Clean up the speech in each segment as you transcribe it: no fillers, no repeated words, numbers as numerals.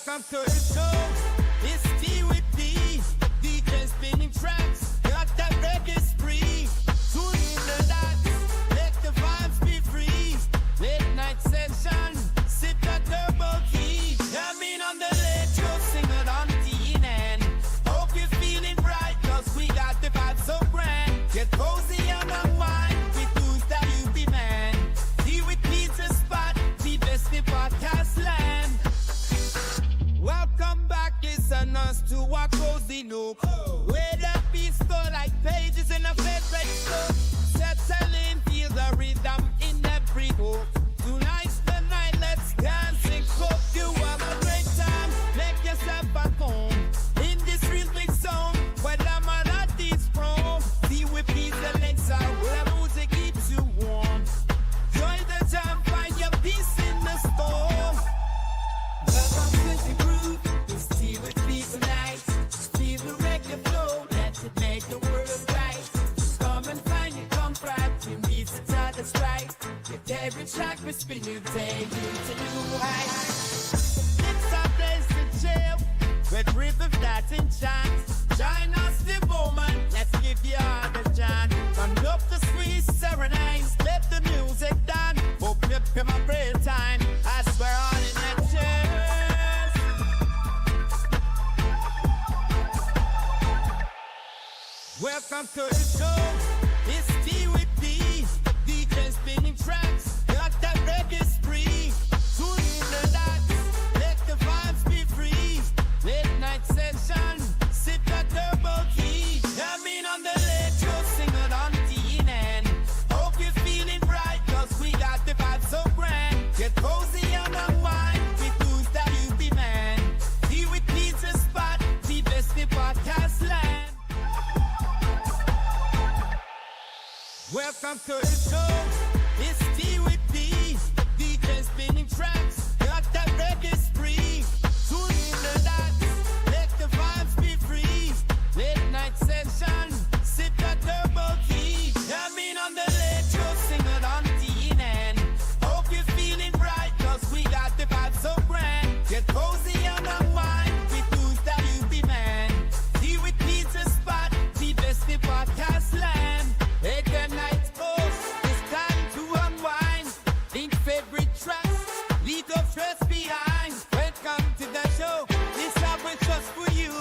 Welcome to the show. It's tea with D. DJ spinning tracks. Got that reggae spree. Tune in the dots. Let the vibes be free. Late night session. Sip that double key. Coming on the late show. Sing it on TNN. Hope you're feeling right. Cause we got the vibes so grand. Get cozy and unwind. With news that you demand. Tea with pizza spot. The best in podcast land. Welcome back, listen us to a cozy nook. Where the beats go like pages in a favorite book. Settling, feel the rhythm in every hook. Tonight's the night, let's dance and cook. You have a great time, make yourself at home. In this rhythmic zone, where the oddities from. See with pizza legs out, where the music keeps you warm. Join the jam, find your peace in the storm. Welcome to the groove, it's tea with me tonight. Feel the reggae flow, let it make the world right. Come and find your comfort, you meet the other's right. With every track we spin, you take you to new heights. It's a place to chill, with rhythm that's enchant. Join us the moment, let's give you all the chance. Turn up the sweet serenades, let the music down. Open up in my brain time, I swear on in that chest. Welcome to the show, it's tea with D. DJ spinning tracks, got that reggae spree. Tune in the dots, let the vibes be free. Late night session, sip that double key. Coming on the late show, sing it on TNN. Hope you're feeling right, cause we got the vibe so grand. Get cozy and unwind with news that you demand. Tea with pizza spot, the best in podcast land. Welcome to the show, it's tea with D. DJ spinning tracks, got that reggae spree. Tune in the dots, let the vibes be free. Late night session, sip that double key. Coming on the late show, sing it on TNN. Hope you're feeling right, cause we got the vibe so grand. Get cozy and unwind with news that you demand. Tea with pizza spot, the best in podcast land. Hey, good night, folks. It's time to unwind. Think favorite tracks, leave your stress behind. Welcome to the show. This time is just for you.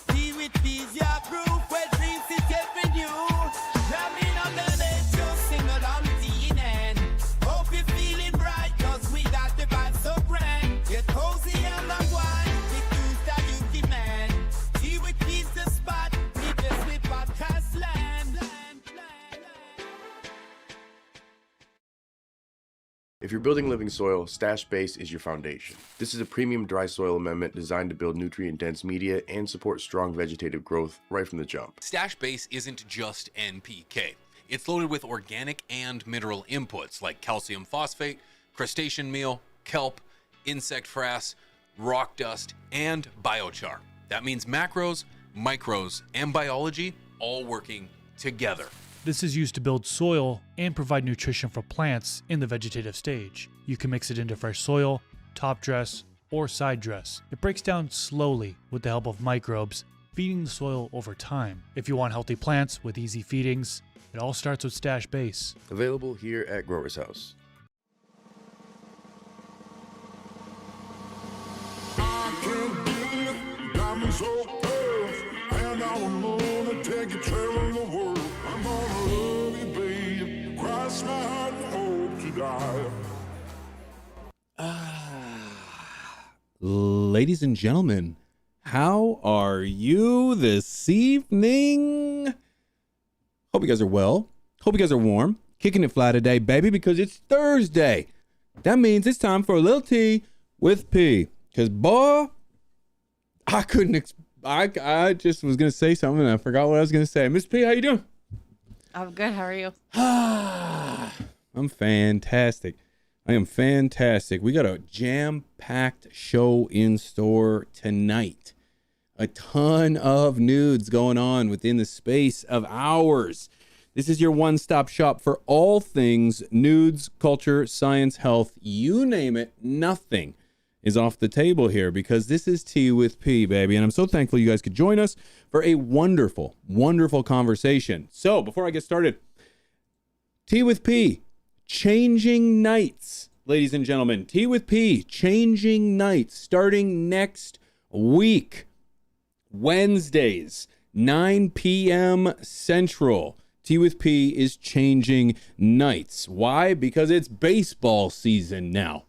Tea with peas, your proof where dreams is getting you. Coming on the late show, sing it on TNN. Hope you're feeling bright, cause we got the vibe so grand. Get cozy and unwind with news that you demand. Tea with peas, the spot, leave your sleep podcast land. If you're building living soil, Stash Base is your foundation. This is a premium dry soil amendment designed to build nutrient-dense media and support strong vegetative growth right from the jump. Stash Base isn't just NPK. It's loaded with organic and mineral inputs like calcium phosphate, crustacean meal, kelp, insect frass, rock dust, and biochar. That means macros, micros, and biology all working together. This is used to build soil and provide nutrition for plants in the vegetative stage. You can mix it into fresh soil, top dress, or side dress. It breaks down slowly with the help of microbes, feeding the soil over time. If you want healthy plants with easy feedings, it all starts with Stash Base. Available here at Growers House. I can't believe diamonds so earth, and I wanna take you traveling the world. I'm gonna love you, babe. Cross my heart and hope to die. Ladies and gentlemen, how are you this evening? Hope you guys are well. Hope you guys are warm. Kicking it fly today, baby, because it's Thursday. That means it's time for a little tea with P. Because, boy, I couldn't... I just was going to say something and I forgot what I was going to say. Miss P, how you doing? I'm good. How are you? I'm fantastic. I am fantastic. We got a jam-packed show in store tonight. A ton of nudes going on within the space of hours. This is your one-stop shop for all things nudes, culture, science, health, you name it, nothing is off the table here because this is Tea with P, baby. And I'm so thankful you guys could join us for a wonderful, wonderful conversation. So before I get started, Tea with P, changing nights, ladies and gentlemen. Tea with P, changing nights, starting next week. Wednesdays, 9 p.m. Central. Tea with P is changing nights. Why? Because it's baseball season now.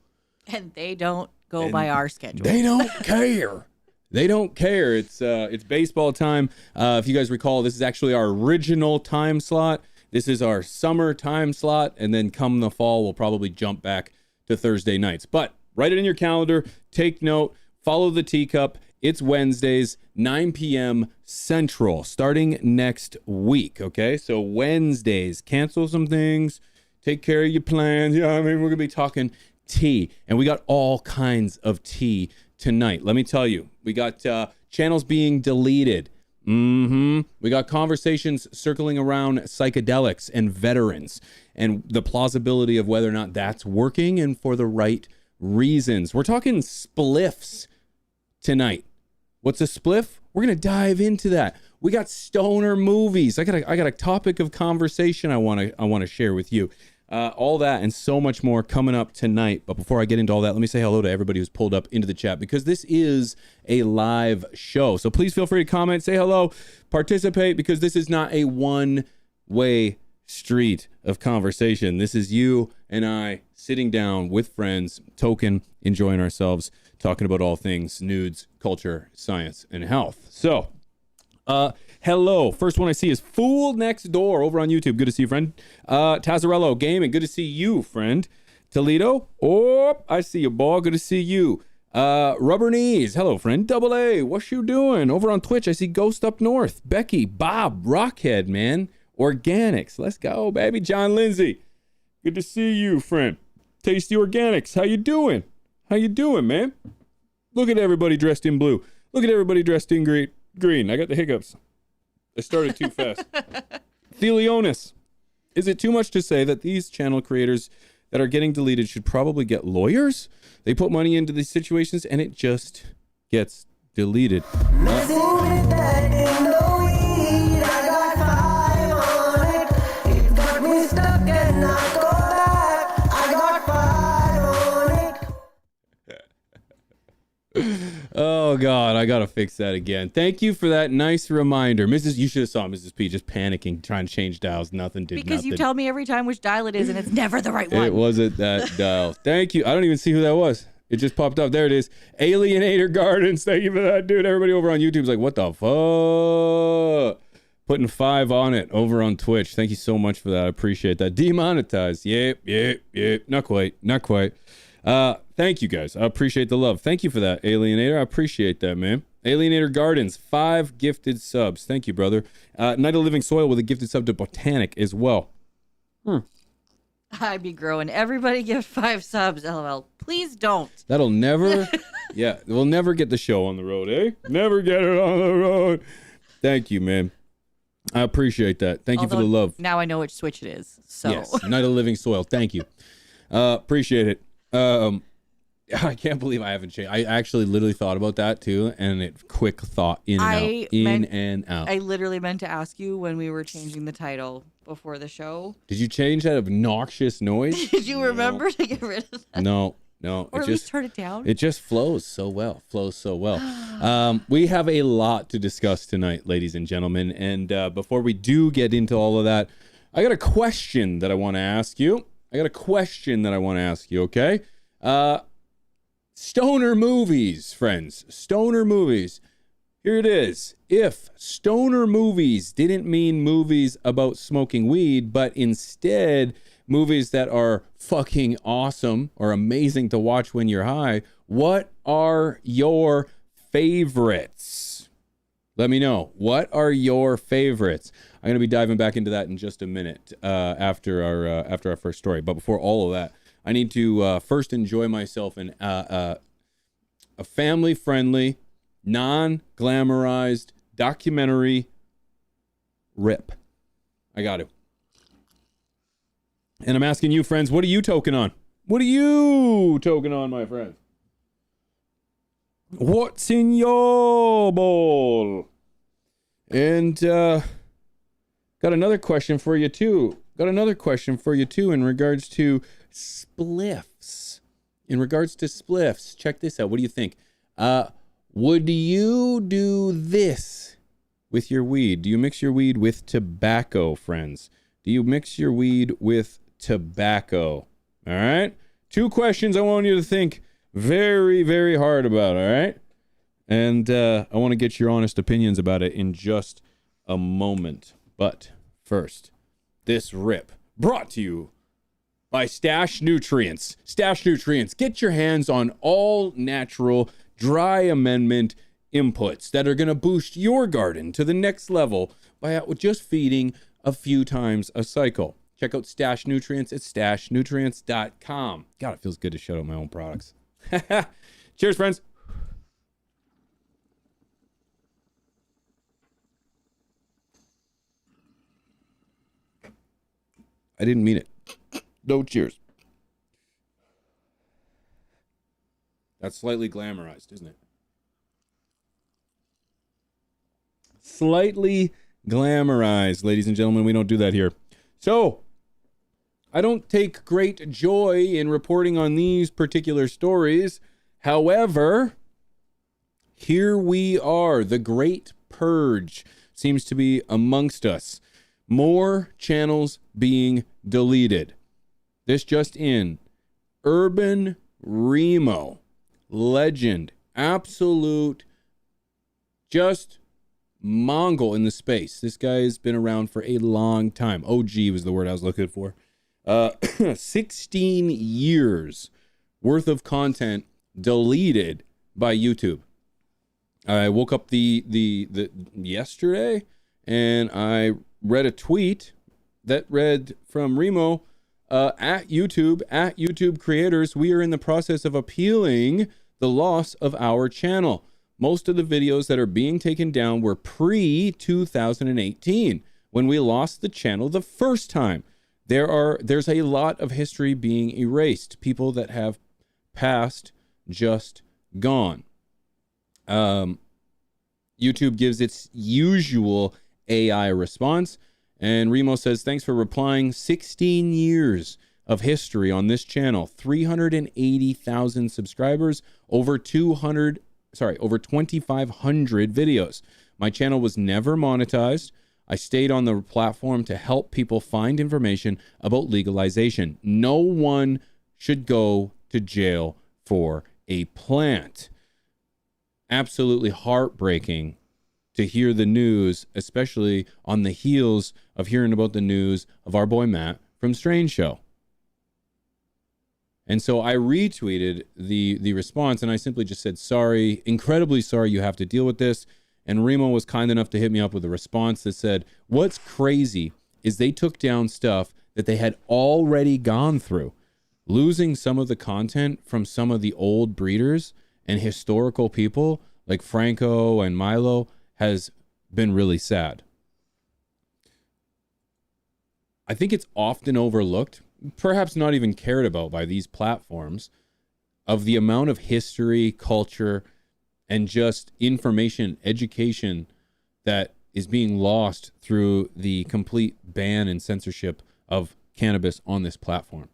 And they don't go by our schedule. They don't care. They don't care. It's baseball time. If you guys recall, this is actually our original time slot. This is our summer time slot. And then come the fall, we'll probably jump back to Thursday nights. But write it in your calendar. Take note. Follow the teacup. It's Wednesdays, 9 p.m. Central, starting next week. Okay, so Wednesdays, cancel some things. Take care of your plans. Yeah, I mean, we're going to be talking tea. And we got all kinds of tea tonight. Let me tell you, we got channels being deleted. We got conversations circling around psychedelics and veterans and the plausibility of whether or not that's working and for the right reasons. We're talking spliffs tonight. What's a spliff? We're going to dive into that. We got stoner movies. I got a topic of conversation I want to share with you. All that and so much more coming up tonight. But before I get into all that, let me say hello to everybody who's pulled up into the chat because this is a live show. So please feel free to comment, say hello, participate because this is not a one-way street of conversation. This is you and I sitting down with friends, enjoying ourselves, talking about all things nudes, culture, science, and health. So, hello. First one I see is Fool Next Door over on YouTube. Good to see you, friend. Tazarello Gaming. Good to see you, friend. Toledo. Oh, I see you, boy. Good to see you. Rubber Knees. Hello, friend. Double A. What you doing? Over on Twitch, I see Ghost Up North. Becky. Bob. Rockhead, man. Organics. Let's go, baby. John Lindsay. Good to see you, friend. Tasty Organics. How you doing? How you doing, man? Look at everybody dressed in blue. Look at everybody dressed in green. I got the hiccups. I started too fast. Thelionis. Is it too much to say that these channel creators that are getting deleted should probably get lawyers? They put money into these situations and it just gets deleted. Oh God, I gotta fix that again. Thank you for that nice reminder, Mrs. You should have saw Mrs. P just panicking, trying to change dials. Nothing did. Because you tell me every time which dial it is, and it's never the right one. It wasn't that dial. Thank you. I don't even see who that was. It just popped up. There it is. Alienator Gardens. Thank you for that, dude. Everybody over on YouTube's like, what the fuck? Putting 5 on it over on Twitch. Thank you so much for that. I appreciate that. Demonetized. Yep. Not quite. Thank you guys. I appreciate the love. Thank you for that, Alienator. I appreciate that, man. Alienator Gardens, 5 gifted subs. Thank you, brother. Night of Living Soil with a gifted sub to Botanic as well. I'd be growing. Everybody give 5 subs, LOL. Please don't. That'll never, we'll never get the show on the road, eh? Never get it on the road. Thank you, man. I appreciate that. Thank you for the love. Now I know which switch it is. So. Yes, Night of Living Soil. Thank you. Appreciate it. I can't believe I haven't changed. I actually literally thought about that too, and it quick thought in and out. I literally meant to ask you when we were changing the title before the show. Did you change that obnoxious noise? Did you remember to get rid of that? No. Or at least turn it down? It just flows so well. We have a lot to discuss tonight, ladies and gentlemen. And before we do get into all of that, I got a question that I want to ask you. Okay? Stoner movies, friends. Stoner movies. Here it is. If stoner movies didn't mean movies about smoking weed, but instead movies that are fucking awesome or amazing to watch when you're high, what are your favorites? Let me know. What are your favorites? I'm going to be diving back into that in just a minute after our first story. But before all of that, I need to first enjoy myself in a family-friendly, non-glamorized documentary rip. I got to. And I'm asking you, friends, what are you toking on? What are you toking on, my friends? What's in your bowl? And got another question for you too. In regards to spliffs. Check this out. What do you think? Would you do this with your weed? Do you mix your weed with tobacco, friends? Do you mix your weed with tobacco? All right. 2 questions I want you to think very, very hard about. All right. And I want to get your honest opinions about it in just a moment. But first, this rip brought to you by Stash Nutrients. Stash Nutrients. Get your hands on all natural dry amendment inputs that are going to boost your garden to the next level by just feeding a few times a cycle. Check out Stash Nutrients at stashnutrients.com. God, it feels good to shout out my own products. Cheers, friends. I didn't mean it. No cheers. That's slightly glamorized, isn't it? Slightly glamorized, ladies and gentlemen. We don't do that here. So, I don't take great joy in reporting on these particular stories. However, here we are. The Great Purge seems to be amongst us. More channels being deleted. This just in. Urban Remo. Legend. Absolute. Just Mongol in the space. This guy has been around for a long time. OG was the word I was looking for. 16 years worth of content deleted by YouTube. I woke up the yesterday and I read a tweet that read from Remo at YouTube creators, we are in the process of appealing the loss of our channel. Most of the videos that are being taken down were pre-2018 when we lost the channel the first time. There's a lot of history being erased. People that have passed just gone. YouTube gives its usual AI response, and Remo says, thanks for replying. 16 years of history on this channel, 380,000 subscribers, over 2,500 videos. My channel was never monetized. I stayed on the platform to help people find information about legalization. No one should go to jail for a plant. Absolutely heartbreaking to hear the news, especially on the heels of hearing about the news of our boy Matt from Strange Show. And so I retweeted the response, and I simply just said, sorry, incredibly sorry you have to deal with this. And Remo was kind enough to hit me up with a response that said, what's crazy is they took down stuff that they had already gone through. Losing some of the content from some of the old breeders and historical people like Franco and Milo has been really sad. I think it's often overlooked, perhaps not even cared about by these platforms, of the amount of history, culture, and just information, education that is being lost through the complete ban and censorship of cannabis on this platform.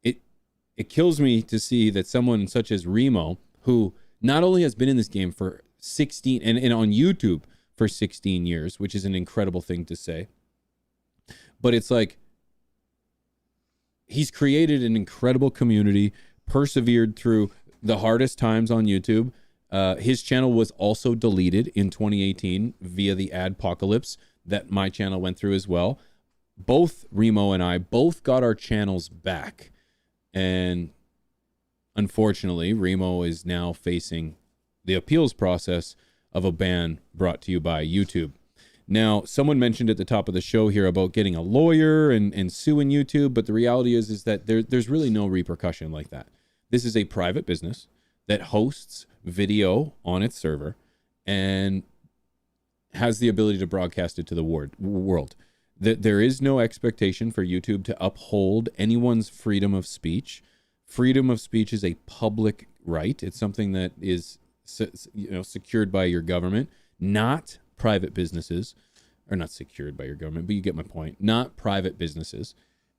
It kills me to see that someone such as Remo, who not only has been in this game for 16 and on YouTube for 16 years, which is an incredible thing to say, but it's like he's created an incredible community, persevered through the hardest times on YouTube. His channel was also deleted in 2018 via the adpocalypse that my channel went through as well. Both Remo and I both got our channels back. And unfortunately, Remo is now facing the appeals process of a ban brought to you by YouTube. Now, someone mentioned at the top of the show here about getting a lawyer and suing YouTube, but the reality is that there's really no repercussion like that. This is a private business that hosts video on its server and has the ability to broadcast it to the world. There is no expectation for YouTube to uphold anyone's freedom of speech. Freedom of speech is a public right. It's something that is secured by your government, not private businesses, or not secured by your government, but you get my point. Not private businesses.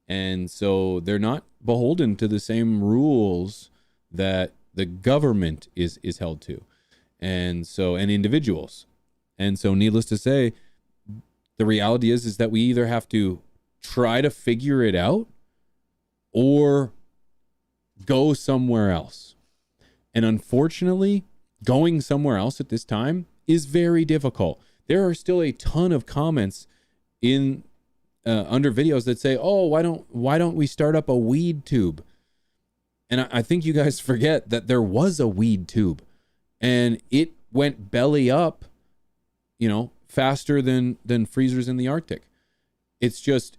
And so they're not beholden to the same rules that the government is held to. And individuals. And so needless to say, the reality is that we either have to try to figure it out or go somewhere else. And unfortunately, going somewhere else at this time is very difficult. There are still a ton of comments in under videos that say, "Oh, why don't we start up a weed tube?" And I think you guys forget that there was a weed tube, and it went belly up, faster than freezers in the Arctic. It's just,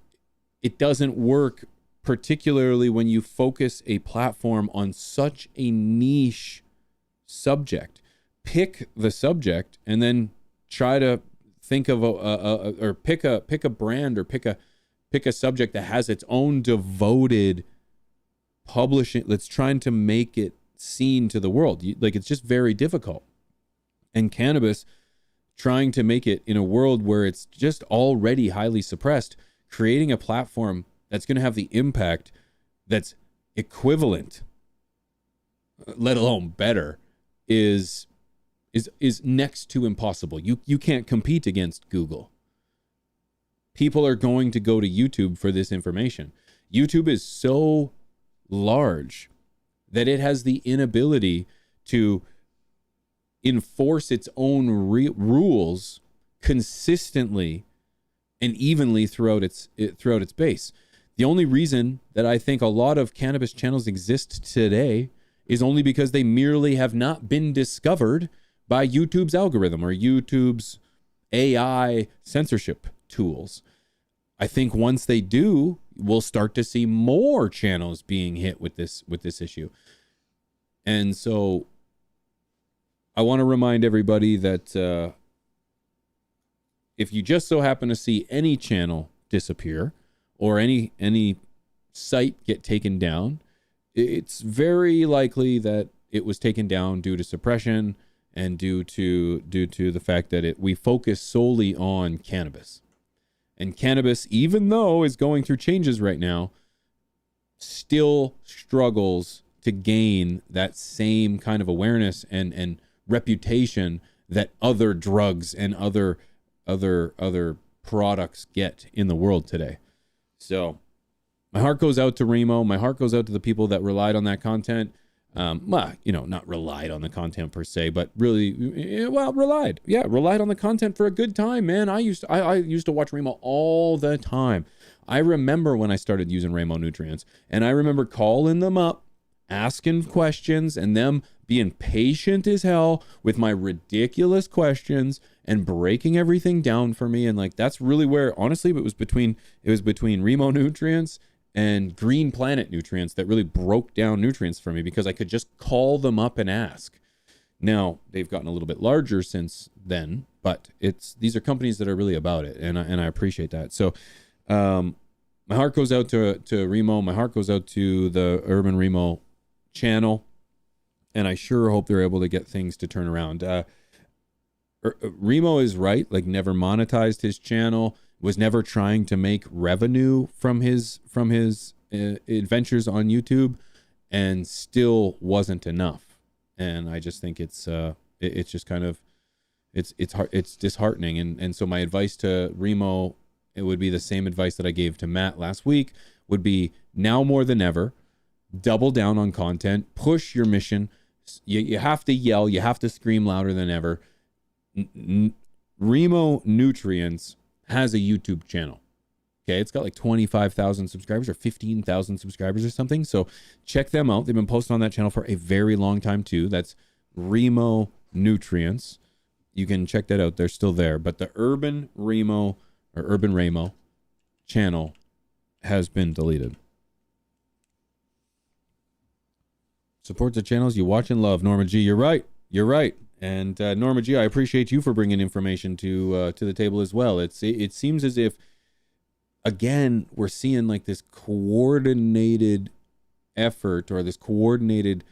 it doesn't work, particularly when you focus a platform on such a niche subject. Pick the subject and then try to think of pick a brand, or pick a subject that has its own devoted publishing that's trying to make it seen to the world. It's just very difficult. And cannabis, trying to make it in a world where it's just already highly suppressed, creating a platform that's going to have the impact that's equivalent, let alone better, is next to impossible. You can't compete against Google. People are going to go to YouTube for this information. YouTube is so large that it has the inability to enforce its own rules consistently and evenly throughout its base. The only reason that I think a lot of cannabis channels exist today is only because they merely have not been discovered by YouTube's algorithm or YouTube's AI censorship tools. I think once they do, we'll start to see more channels being hit with this issue. And so I want to remind everybody that if you just so happen to see any channel disappear or any site get taken down, it's very likely that it was taken down due to suppression and due to the fact that we focus solely on cannabis. And cannabis, even though is going through changes right now, still struggles to gain that same kind of awareness and reputation that other drugs and other products get in the world today. So my heart goes out to Remo. My heart goes out to the people that relied on that content. Not relied on the content per se, but really, relied on the content for a good time, man. I used to watch Remo all the time. I remember when I started using Remo nutrients, and I remember calling them up, asking questions, and them being patient as hell with my ridiculous questions and breaking everything down for me. And that's really where, honestly, it was between Remo nutrients and Green Planet nutrients that really broke down nutrients for me, because I could just call them up and ask. Now they've gotten a little bit larger since then, but these are companies that are really about it, and I appreciate that. So my heart goes out to Remo. My heart goes out to the Urban Remo channel, and I sure hope they're able to get things to turn around. Remo is right, never monetized his channel, was never trying to make revenue from his adventures on YouTube, and still wasn't enough. And I just think it's just kind of it's disheartening. And so my advice to Remo, it would be the same advice that I gave to Matt last week, would be now more than ever, double down on content, push your mission. You have to yell, you have to scream louder than ever. Remo Nutrients has a YouTube channel. Okay, it's got 25,000 subscribers or 15,000 subscribers or something. So check them out. They've been posting on that channel for a very long time too. That's Remo Nutrients. You can check that out. They're still there. But the Urban Remo channel has been deleted. Support the channels you watch and love. Norma G, you're right. And Norma G, I appreciate you for bringing information to the table as well. It seems as if, again, we're seeing this coordinated effort, or this coordinated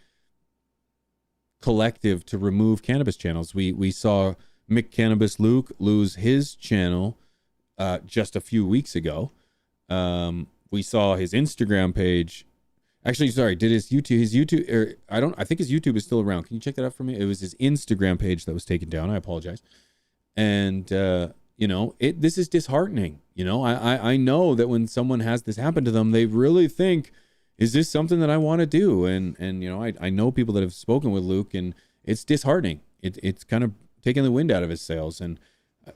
collective to remove cannabis channels. We saw Mick Cannabis Luke lose his channel just a few weeks ago. We saw his Instagram page. Actually, sorry, did his YouTube, I think his YouTube is still around. Can you check that out for me? It was his Instagram page that was taken down. I apologize. And, this is disheartening. I know that when someone has this happen to them, they really think, is this something that I want to do? And I know people that have spoken with Luke, and it's disheartening. It's kind of taking the wind out of his sails. And,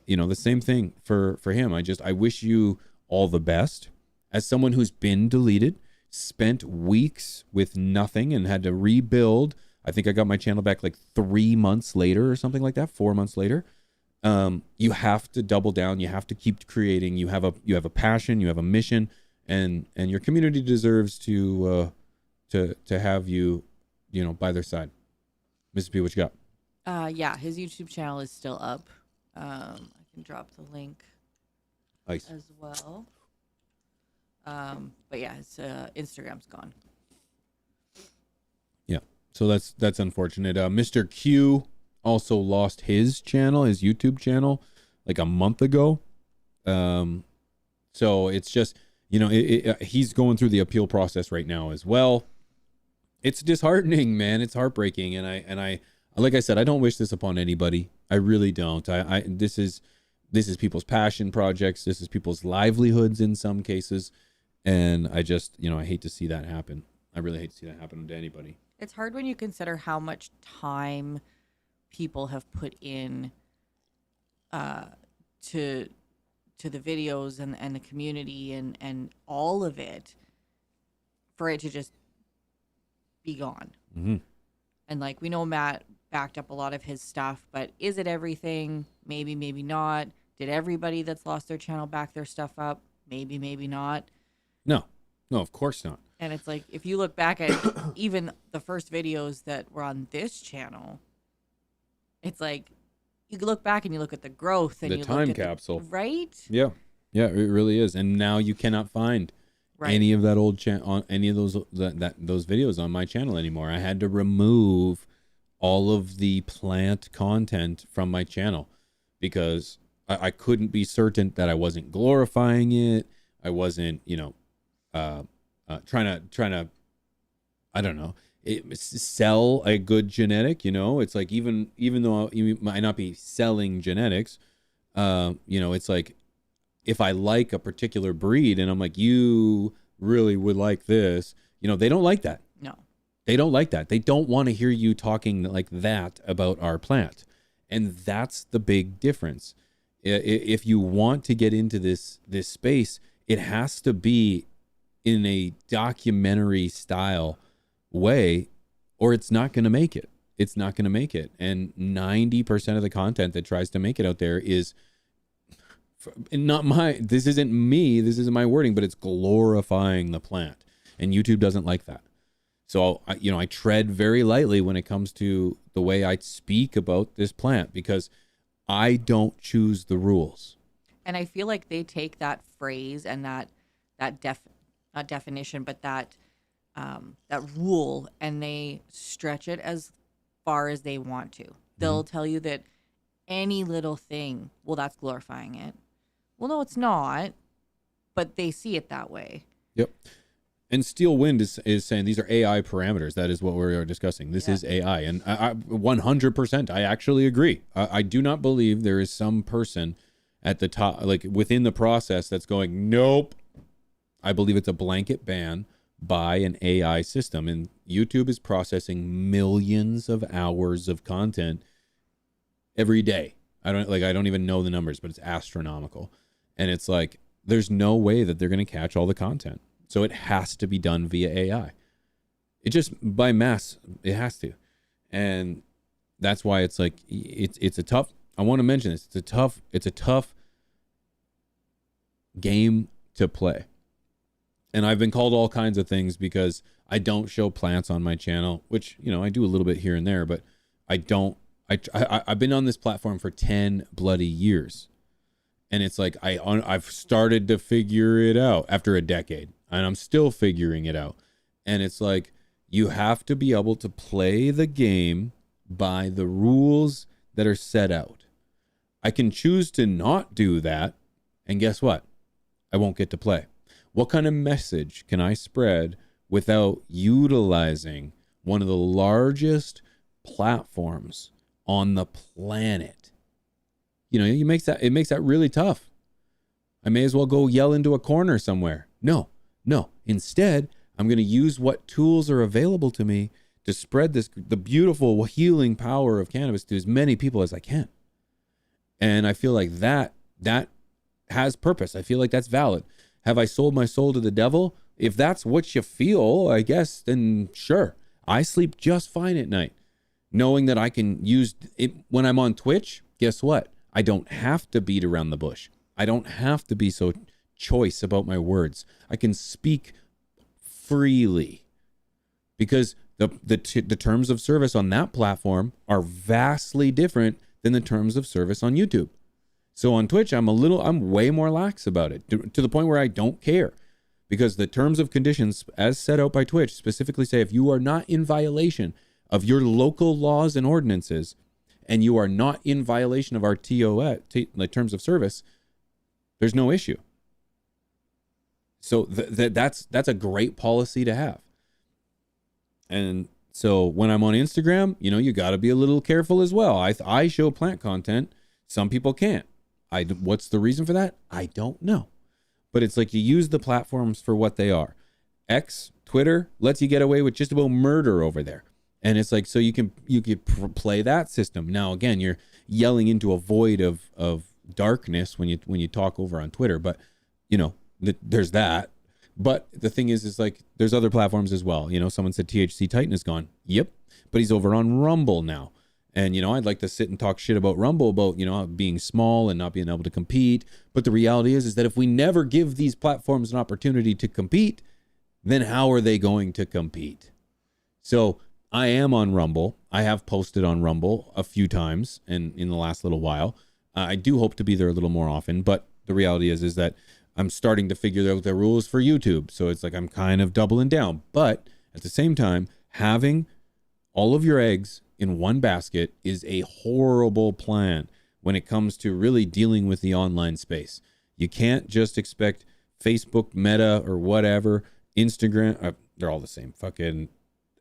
the same thing for him. I wish you all the best. As someone who's been deleted, spent weeks with nothing and had to rebuild. I think I got my channel back like 3 months later or something like that, 4 months later. You have to double down. You have to keep creating. You have a passion, you have a mission, and your community deserves to have you, by their side. Mrs. P, what you got? Yeah, his YouTube channel is still up. I can drop the link Nice. as well. But yeah, his Instagram's gone. Yeah, so that's unfortunate. Mr. Q also lost his channel, his YouTube channel, like a month ago. So it's just, he's going through the appeal process right now as well. It's disheartening, man. It's heartbreaking, and I like I said, I don't wish this upon anybody. I really don't. This is people's passion projects. This is people's livelihoods in some cases. And I just, I hate to see that happen. I really hate to see that happen to anybody. It's hard when you consider how much time people have put in to the videos and the community and all of it for it to just be gone. Mm-hmm. And like, we know Matt backed up a lot of his stuff, but is it everything? Maybe, maybe not. Did everybody that's lost their channel back their stuff up? Maybe, maybe not. No, of course not. And it's like, if you look back at even the first videos that were on this channel, it's like, you look back and you look at the growth and the you time look at capsule, right? Yeah, it really is. And now you cannot find any of that old on any of those those videos on my channel anymore. I had to remove all of the plant content from my channel because I couldn't be certain that I wasn't glorifying it. I wasn't, trying to, I don't know, sell a good genetic. It's like even though you might not be selling genetics, it's like if I like a particular breed and I'm like, you really would like this, they don't like that. No, they don't like that. They don't want to hear you talking like that about our plant. And that's the big difference. If you want to get into this space, it has to be in a documentary style way, or it's not going to make it. It's not going to make it. And 90% of the content that tries to make it out there is this isn't me, this isn't my wording, but it's glorifying the plant. And YouTube doesn't like that. So, I tread very lightly when it comes to the way I speak about this plant because I don't choose the rules. And I feel like they take that phrase and that not definition, but that rule, and they stretch it as far as they want to. They'll tell you that any little thing, well, that's glorifying it. Well, no, it's not, but they see it that way. Yep. And Steel Wind is saying these are AI parameters. That is what we are discussing. This is AI. And I 100%, I actually agree. I do not believe there is some person at the top, like within the process, that's going, nope. I believe it's a blanket ban by an AI system. And YouTube is processing millions of hours of content every day. I don't even know the numbers, but it's astronomical. And it's like, there's no way that they're going to catch all the content. So it has to be done via AI. It just, by mass, it has to. And that's why it's like, it's a tough, I want to mention this. It's a tough game to play. And I've been called all kinds of things because I don't show plants on my channel, which, I do a little bit here and there, but I've been on this platform for 10 bloody years. And it's like, I've started to figure it out after a decade, and I'm still figuring it out. And it's like, you have to be able to play the game by the rules that are set out. I can choose to not do that, and guess what? I won't get to play. What kind of message can I spread without utilizing one of the largest platforms on the planet? You know, it makes that really tough. I may as well go yell into a corner somewhere. No. Instead, I'm going to use what tools are available to me to spread the beautiful healing power of cannabis to as many people as I can. And I feel like that has purpose. I feel like that's valid. Have I sold my soul to the devil? If that's what you feel, I guess, then sure. I sleep just fine at night, knowing that I can use it when I'm on Twitch. Guess what? I don't have to beat around the bush. I don't have to be so choice about my words. I can speak freely because the terms of service on that platform are vastly different than the terms of service on YouTube. So on Twitch, I'm way more lax about it to the point where I don't care, because the terms of conditions as set out by Twitch specifically say if you are not in violation of your local laws and ordinances, and you are not in violation of our TOS, like terms of service, there's no issue. So that's a great policy to have. And so when I'm on Instagram, you know, you got to be a little careful as well. I show plant content. Some people can't. What's the reason for that? I don't know. But it's like you use the platforms for what they are. X, Twitter, lets you get away with just about murder over there. And it's like, so you can play that system. Now, again, you're yelling into a void of darkness when you talk over on Twitter. But, you know, there's that. But the thing is like, there's other platforms as well. You know, someone said THC Titan is gone. Yep. But he's over on Rumble now. And, you know, I'd like to sit and talk shit about Rumble, about, you know, being small and not being able to compete. But the reality is that if we never give these platforms an opportunity to compete, then how are they going to compete? So I am on Rumble. I have posted on Rumble a few times in the last little while. I do hope to be there a little more often. But the reality is that I'm starting to figure out the rules for YouTube. So it's like I'm kind of doubling down. But at the same time, having all of your eggs in one basket is a horrible plan when it comes to really dealing with the online space. You can't just expect Facebook, Meta, or whatever, Instagram, they're all the same, fucking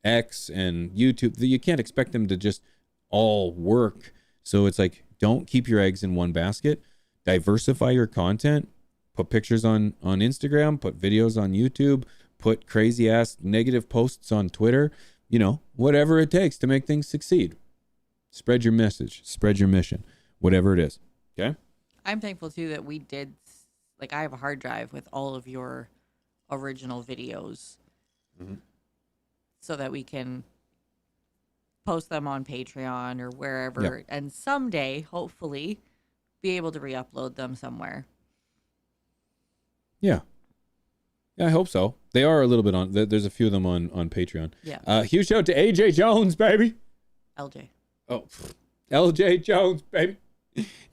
X and YouTube. You can't expect them to just all work. So it's like, don't keep your eggs in one basket. Diversify your content. Put pictures on Instagram, put videos on YouTube, put crazy ass negative posts on Twitter. You know, whatever it takes to make things succeed. Spread your message, spread your mission, whatever it is. Okay? I'm thankful too that we did, like, I have a hard drive with all of your original videos so that we can post them on Patreon or wherever, and someday, hopefully, be able to re-upload them somewhere. Yeah. Yeah, I hope so. They are a little bit on. There's a few of them on Patreon. Yeah. Huge shout out to AJ Jones, baby. LJ. Oh, LJ Jones, baby.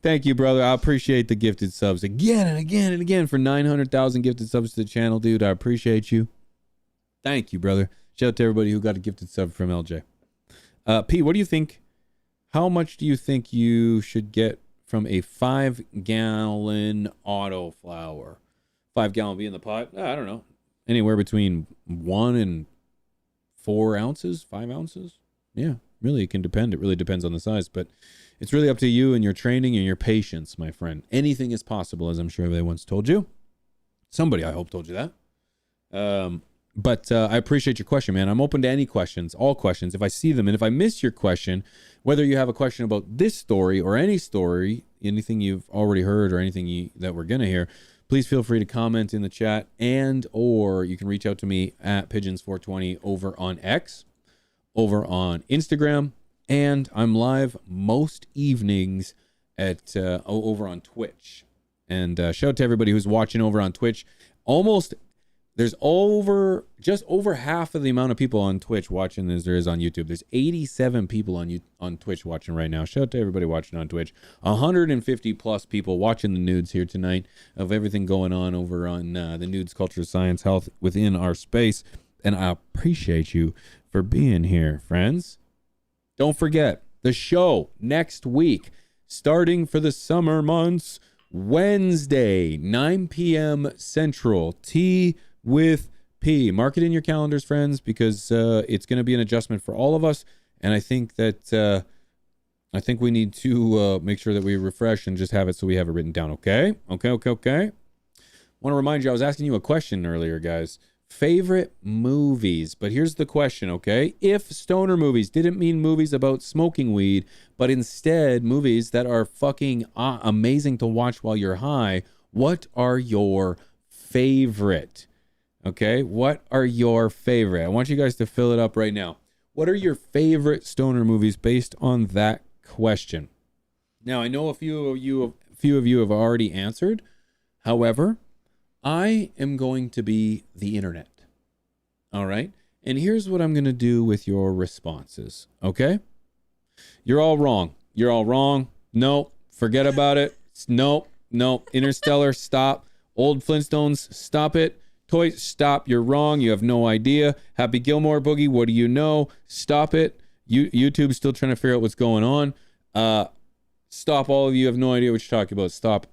Thank you, brother. I appreciate the gifted subs again and again and again for 900,000 gifted subs to the channel, dude. I appreciate you. Thank you, brother. Shout out to everybody who got a gifted sub from LJ. P, what do you think? How much do you think you should get from a 5-gallon auto flower? 5-gallon be in the pot? I don't know. Anywhere between 1 and 4 ounces, 5 ounces. Yeah, really, it can depend. It really depends on the size, but it's really up to you and your training and your patience, my friend. Anything is possible, as I'm sure they once told you. Somebody, I hope, told you that. But I appreciate your question, man. I'm open to any questions, all questions. If I see them, and if I miss your question, whether you have a question about this story or any story, anything you've already heard or anything that we're going to hear, please feel free to comment in the chat, and or you can reach out to me at Pigeons420 over on X, over on Instagram, and I'm live most evenings at over on Twitch. And shout out to everybody who's watching over on Twitch. There's just over half of the amount of people on Twitch watching as there is on YouTube. There's 87 people on Twitch watching right now. Shout out to everybody watching on Twitch. 150 plus people watching the nudes here tonight of everything going on over on the nudes, culture, science, health within our space. And I appreciate you for being here, friends. Don't forget, the show next week, starting for the summer months, Wednesday, 9 p.m. Central, Tea with P. Mark it in your calendars, friends, because it's going to be an adjustment for all of us. And I think that we need to make sure that we refresh and just have it so we have it written down. Okay. Want to remind you, I was asking you a question earlier, guys. Favorite movies. But here's the question, okay? If stoner movies didn't mean movies about smoking weed, but instead movies that are fucking amazing to watch while you're high, what are your favorite? Okay? What are your favorite? I want you guys to fill it up right now. What are your favorite stoner movies based on that question? Now, I know a few of you have already answered. However, I am going to be the internet. All right? And here's what I'm going to do with your responses. Okay? You're all wrong. No, forget about it. No. Interstellar, stop. Old Flintstones, stop it. Toys, stop. You're wrong. You have no idea. Happy Gilmore Boogie, what do you know? Stop it. YouTube's still trying to figure out what's going on. Stop. All of you have no idea what you're talking about. Stop.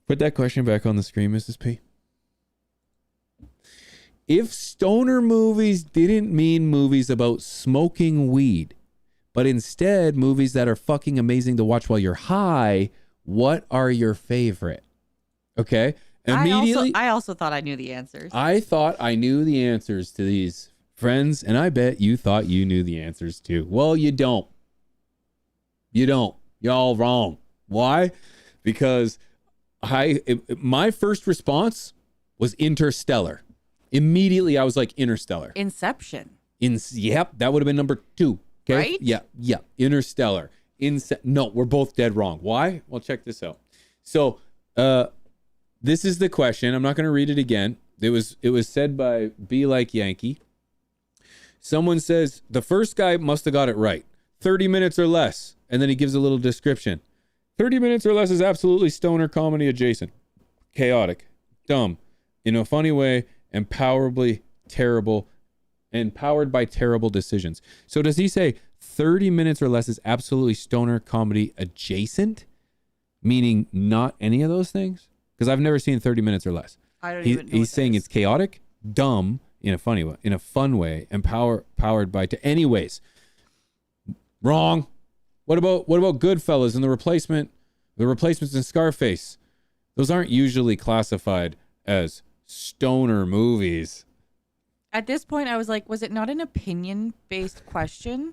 Put that question back on the screen, Mrs. P. If stoner movies didn't mean movies about smoking weed, but instead movies that are fucking amazing to watch while you're high, what are your favorite? Okay. Immediately, I also thought I knew the answers. I thought I knew the answers to these, friends, and I bet you thought you knew the answers too. Well, you don't. You're all wrong. Why? Because my first response was Interstellar. Immediately, I was like, Interstellar. Inception. Yep, that would have been number 2. Okay? Right? Yeah. Interstellar. No, we're both dead wrong. Why? Well, check this out. So, this is the question. I'm not going to read it again. It was said by Be Like Yankee. Someone says, the first guy must have got it right. 30 minutes or less. And then he gives a little description. 30 minutes or less is absolutely stoner comedy adjacent. Chaotic. Dumb. In a funny way. Empowered by terrible decisions. So does he say 30 minutes or less is absolutely stoner comedy adjacent? Meaning not any of those things? Because I've never seen 30 minutes or less. I don't even know. He's saying it's chaotic, dumb, in a funny way, in a fun way, and powered by anyways. Wrong. What about Goodfellas and the replacements in Scarface? Those aren't usually classified as stoner movies. At this point, I was like, was it not an opinion-based question?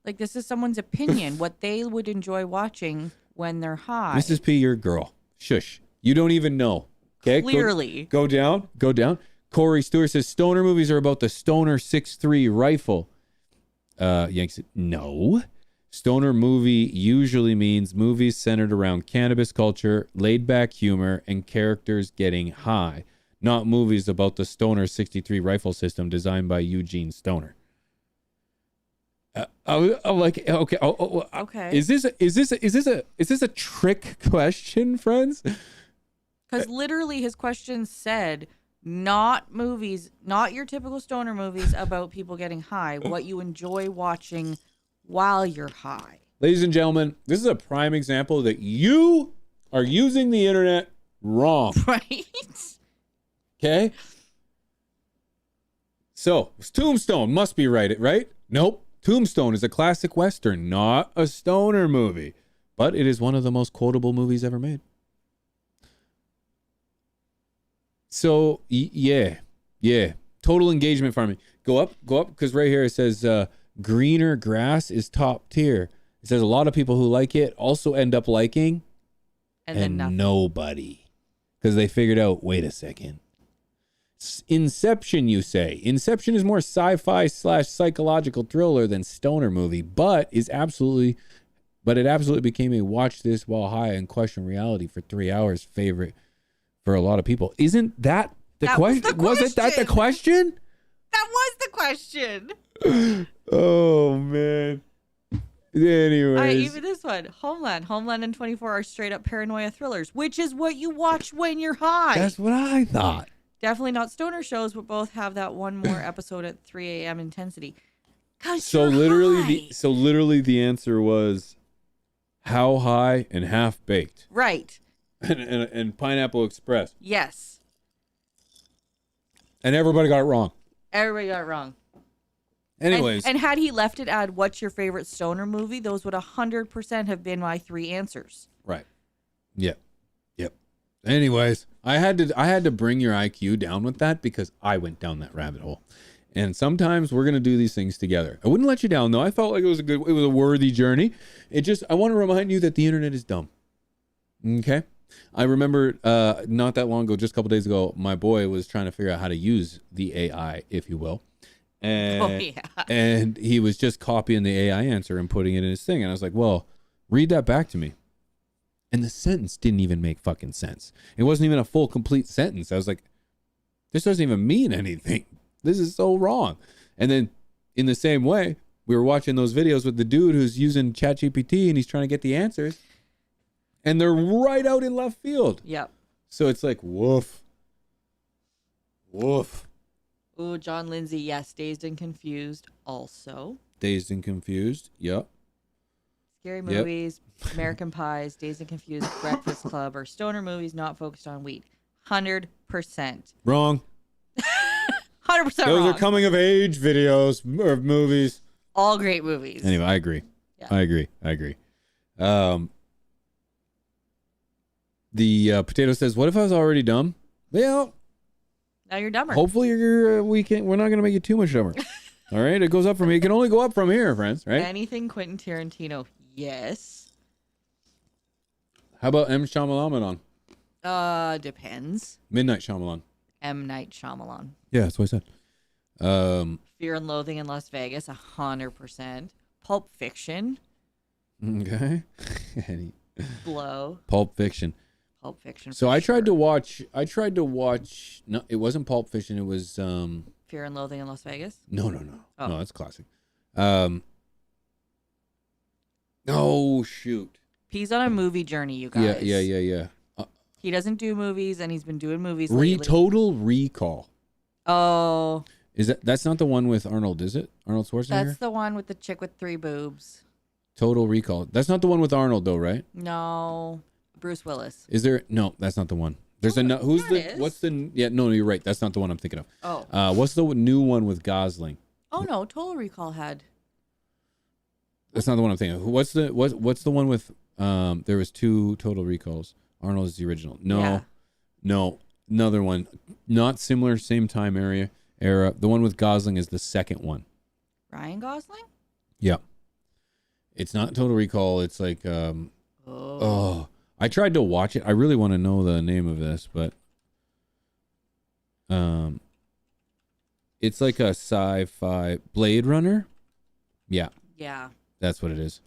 Like, this is someone's opinion, what they would enjoy watching when they're high. Mrs. P, you're a girl. Shush. You don't even know. Okay? Clearly. Go down. Corey Stewart says, stoner movies are about the Stoner 6.3 rifle. Yanks, no. Stoner movie usually means movies centered around cannabis culture, laid-back humor, and characters getting high. Not movies about the Stoner 63 rifle system designed by Eugene Stoner. I'm like, okay. Okay. Is this a trick question, friends? Because literally his question said, not movies, not your typical stoner movies about people getting high, what you enjoy watching while you're high. Ladies and gentlemen, this is a prime example that you are using the internet wrong. Right? Okay? So, Tombstone must be right? Nope. Tombstone is a classic Western, not a stoner movie. But it is one of the most quotable movies ever made. So, yeah. Total engagement farming. Go up, because right here it says greener grass is top tier. It says a lot of people who like it also end up liking and then nothing. Nobody. Because they figured out, wait a second. Inception, you say. Inception is more sci-fi / psychological thriller than stoner movie, but it absolutely became a watch this while high and question reality for 3 hours favorite for a lot of people. Isn't that the question? Wasn't that the question? That was the question. Oh man. Anyways. All right, even this one. Homeland and 24 are straight up paranoia thrillers, which is what you watch when you're high. That's what I thought. Definitely not stoner shows, but both have that one more episode at 3 a.m. intensity. 'Cause So you're literally, high. the answer was how high and half baked, Right. and Pineapple Express, Yes. and everybody got it wrong. Everybody got it wrong. Anyways, And had he left it at what's your favorite stoner movie, those would 100% have been my 3 answers. right. Yep. Anyways, I had to bring your IQ down with that because I went down that rabbit hole. And sometimes we're gonna do these things together. I wouldn't let you down though. I felt like it was a worthy journey. I want to remind you that the internet is dumb. Okay? I remember not that long ago, just a couple days ago, my boy was trying to figure out how to use the AI, if you will. And, and he was just copying the AI answer and putting it in his thing. And I was like, well, read that back to me. And the sentence didn't even make fucking sense. It wasn't even a full, complete sentence. I was like, this doesn't even mean anything. This is so wrong. And then in the same way, we were watching those videos with the dude who's using ChatGPT and he's trying to get the answers. And they're right out in left field. Yep. So it's like, woof. Woof. Ooh, John Lindsay, yes, Dazed and Confused also. Dazed and Confused. Yep. Scary movies, American Pies, Dazed and Confused, Breakfast Club, or stoner movies not focused on weed. 100%. Wrong. 100% Those wrong. are coming of age videos or movies. All great movies. Anyway, I agree. Yeah. I agree. The potato says, "What if I was already dumb?" Yeah. Now you're dumber. Hopefully, we're not going to make you too much dumber. All right, it goes up from here. It can only go up from here, friends. Right? Anything Quentin Tarantino? Yes. How about M. Shyamalan? Depends. Midnight Shyamalan. M. Night Shyamalan. Yeah, that's what I said. Fear and Loathing in Las Vegas, 100%. Pulp Fiction. Okay. Blow. Pulp Fiction. Pulp Fiction. So for I tried sure. to watch. No, it wasn't Pulp Fiction. It was Fear and Loathing in Las Vegas. No, Oh. no, that's classic. Oh shoot. He's on a movie journey, you guys. Yeah. He doesn't do movies, and he's been doing movies lately. Total Recall. Oh, That's not the one with Arnold, is it? Arnold Schwarzenegger? that's the one with the chick with 3 boobs. Total Recall. That's not the one with Arnold though, right? No, Bruce Willis. Is there? No, that's not the one. There's who's yeah, the it is. what's the yeah, no, you're right. That's not the one I'm thinking of. Oh. What's the new one with Gosling? Oh no, Total Recall had. That's not the one I'm thinking of. What's the one with there was 2 Total Recalls. Arnold is the original. Yeah. No, another one. Not similar, same time era. The one with Gosling is the second one. Ryan Gosling? Yeah. It's not Total Recall. It's like I tried to watch it. I really want to know the name of this, but it's like a sci-fi Blade Runner. Yeah. Yeah. That's what it is.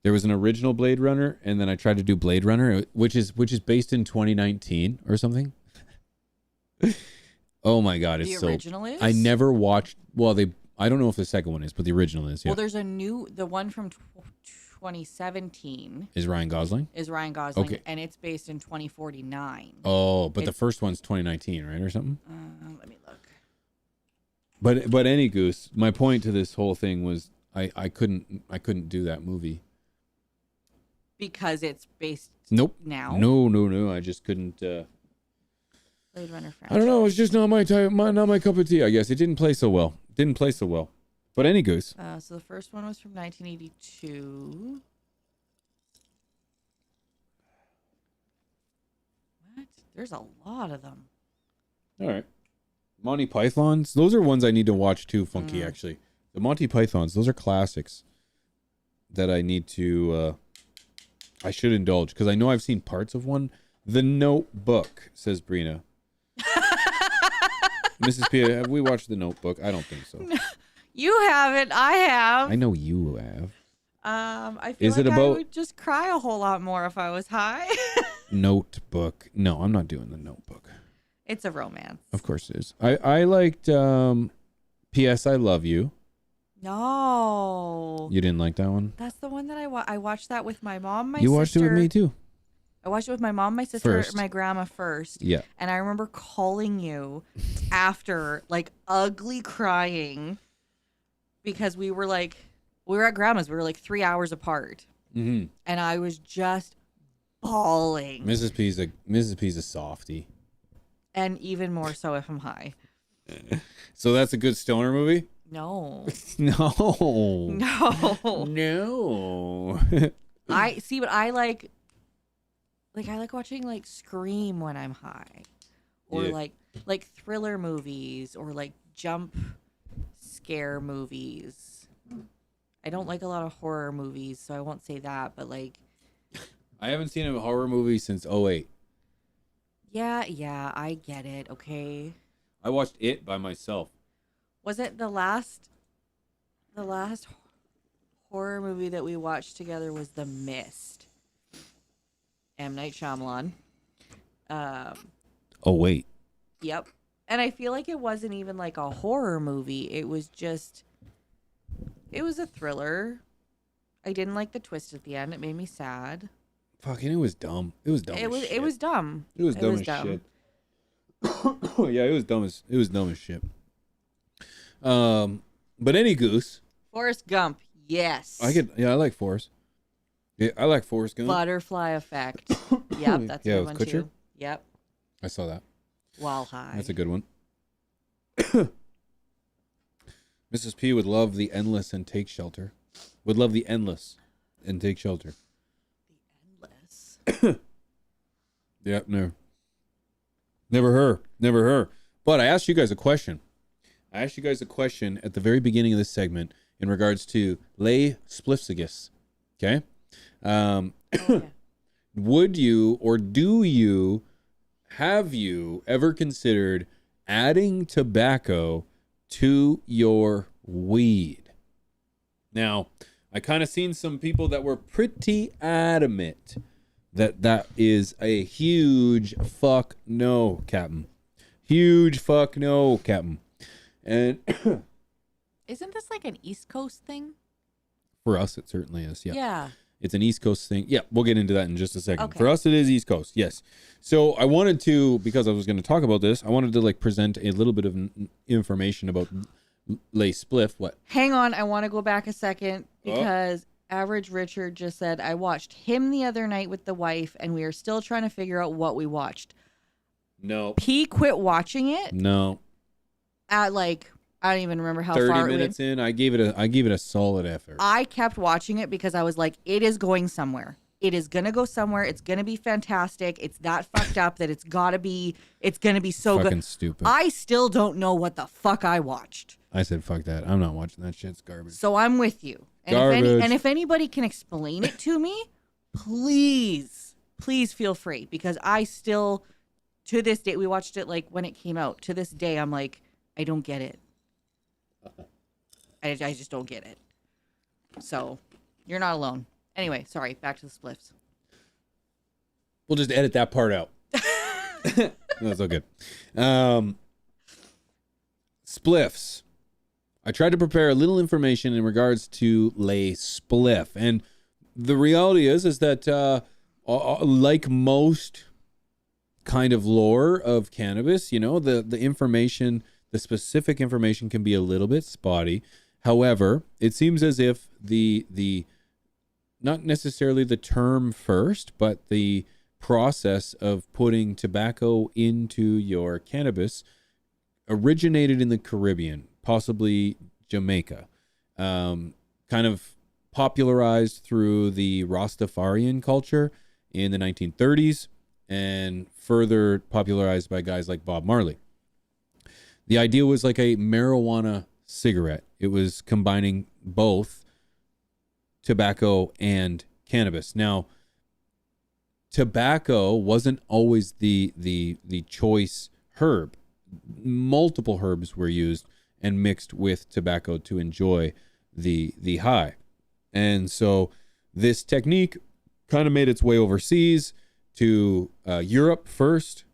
There was an original Blade Runner, and then I tried to do Blade Runner, which is based in 2019 or something. Oh my god, it's The so. original is? I never watched. Well, I don't know if the second one is, but the original is. Yeah. Well, there's the one from 2017 Is Ryan Gosling? is Ryan Gosling, Okay. and it's based in 2049. Oh, but the first one's 2019, right, or something? Let me look. But any goose. My point to this whole thing was I couldn't do that movie. Because it's based Nope. now. No. I just couldn't. Blade Runner franchise. I don't know. It's just not my type. Not my cup of tea. I guess it didn't play so well. But any goose. So the first one was from 1982. What? There's a lot of them. All right. Monty Pythons. Those are ones I need to watch too. Funky, actually. The Monty Pythons. Those are classics that I need to. I should indulge because I know I've seen parts of one. The Notebook, says Brina. Mrs. Pia, have we watched The Notebook? I don't think so. You haven't. I have. I know you have. I feel Is like it about- I would just cry a whole lot more if I was high. Notebook. No, I'm not doing The Notebook. It's a romance. Of course it is. I liked P.S. I Love You. No. You didn't like that one? That's the one that I watched that with my mom, my You sister. watched it with me too. I watched it with my mom, my sister, First. and my grandma first. Yeah. And I remember calling you after, like, ugly crying because we were at grandma's. We were like 3 hours apart. Mm-hmm. And I was just bawling. Mrs. P's a softie. And even more so if I'm high. So that's a good stoner movie? No. No. No. No. But I like watching like Scream when I'm high. Or Yeah. like thriller movies or like jump scare movies. I don't like a lot of horror movies, so I won't say that, but like I haven't seen a horror movie since 2008. yeah, I get it, okay. I watched It by myself. Was it the last horror movie that we watched together was The Mist? M. Night Shyamalan. Oh, wait. Yep. And I feel like it wasn't even like a horror movie. It was a thriller. I didn't like the twist at the end. It made me sad. Fucking, it was dumb. It was dumb. It was dumb. It was dumb as shit. Yeah, it was dumb as shit. But any goose. Forrest Gump. Yes. I like Forrest. Yeah, I like Forrest Gump. Butterfly Effect. Yep, that's a Yeah, good with one Kutcher? too. Yep. I saw that. While high. That's a good one. Mrs. P would love The Endless and Take Shelter. Would love The Endless and Take Shelter. Endless. Yeah, no. Never her. But I asked you guys a question. I asked you guys a question at the very beginning of this segment in regards to lay spliffsigus. Okay? Yeah. Would you or have you ever considered adding tobacco to your weed? Now, I kind of seen some people that were pretty adamant that is a huge fuck no, Captain. Huge fuck no, Captain. And Isn't this like an East Coast thing? for us, it certainly is. Yeah. Yeah. It's an East Coast thing. Yeah, we'll get into that in just a second. Okay. For us, it is East Coast. Yes. So I wanted to, because I was going to talk about this, I wanted to like present a little bit of information about lay spliff. What? Hang on, I want to go back a second because Average Richard just said, I watched him the other night with the wife and we are still trying to figure out what we watched. No. P quit watching it No. at like, I don't even remember how 30 far minutes in, I gave it a solid effort. I kept watching it because I was like, it is going somewhere. It is going to go somewhere. It's going to be fantastic. It's that fucked up that it's going to be so Fucking good. stupid. I still don't know what the fuck I watched. I said, fuck that. I'm not watching that shit. It's garbage. So I'm with you. And Garbage. if anybody can explain it to me, please feel free, because I still, to this day, we watched it like when it came out. To this day, I'm like, I don't get it. I just don't get it. So you're not alone. Anyway, sorry. Back to the spliffs. We'll just edit that part out. That's all good. Spliffs. I tried to prepare a little information in regards to lay spliff, and the reality is that like most kind of lore of cannabis, you know, the information, the specific information can be a little bit spotty. However, it seems as if the not necessarily the term first, but the process of putting tobacco into your cannabis originated in the Caribbean, possibly Jamaica, kind of popularized through the Rastafarian culture in the 1930s and further popularized by guys like Bob Marley. The idea was like a marijuana cigarette. It was combining both tobacco and cannabis. Now, tobacco wasn't always the choice herb. Multiple herbs were used and mixed with tobacco to enjoy the high. And so this technique kind of made its way overseas to Europe first,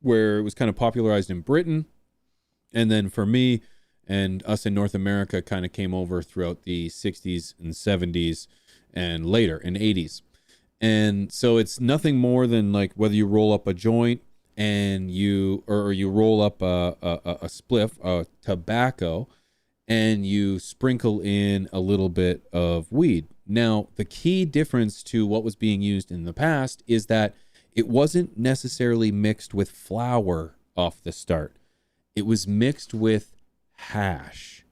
where it was kind of popularized in Britain. And then for me and us in North America, kind of came over throughout the 60s and 70s and later in 80s. And so it's nothing more than like whether you roll up a joint and you roll up a spliff, tobacco, and you sprinkle in a little bit of weed. Now, the key difference to what was being used in the past is that it wasn't necessarily mixed with flour off the start. It was mixed with hash.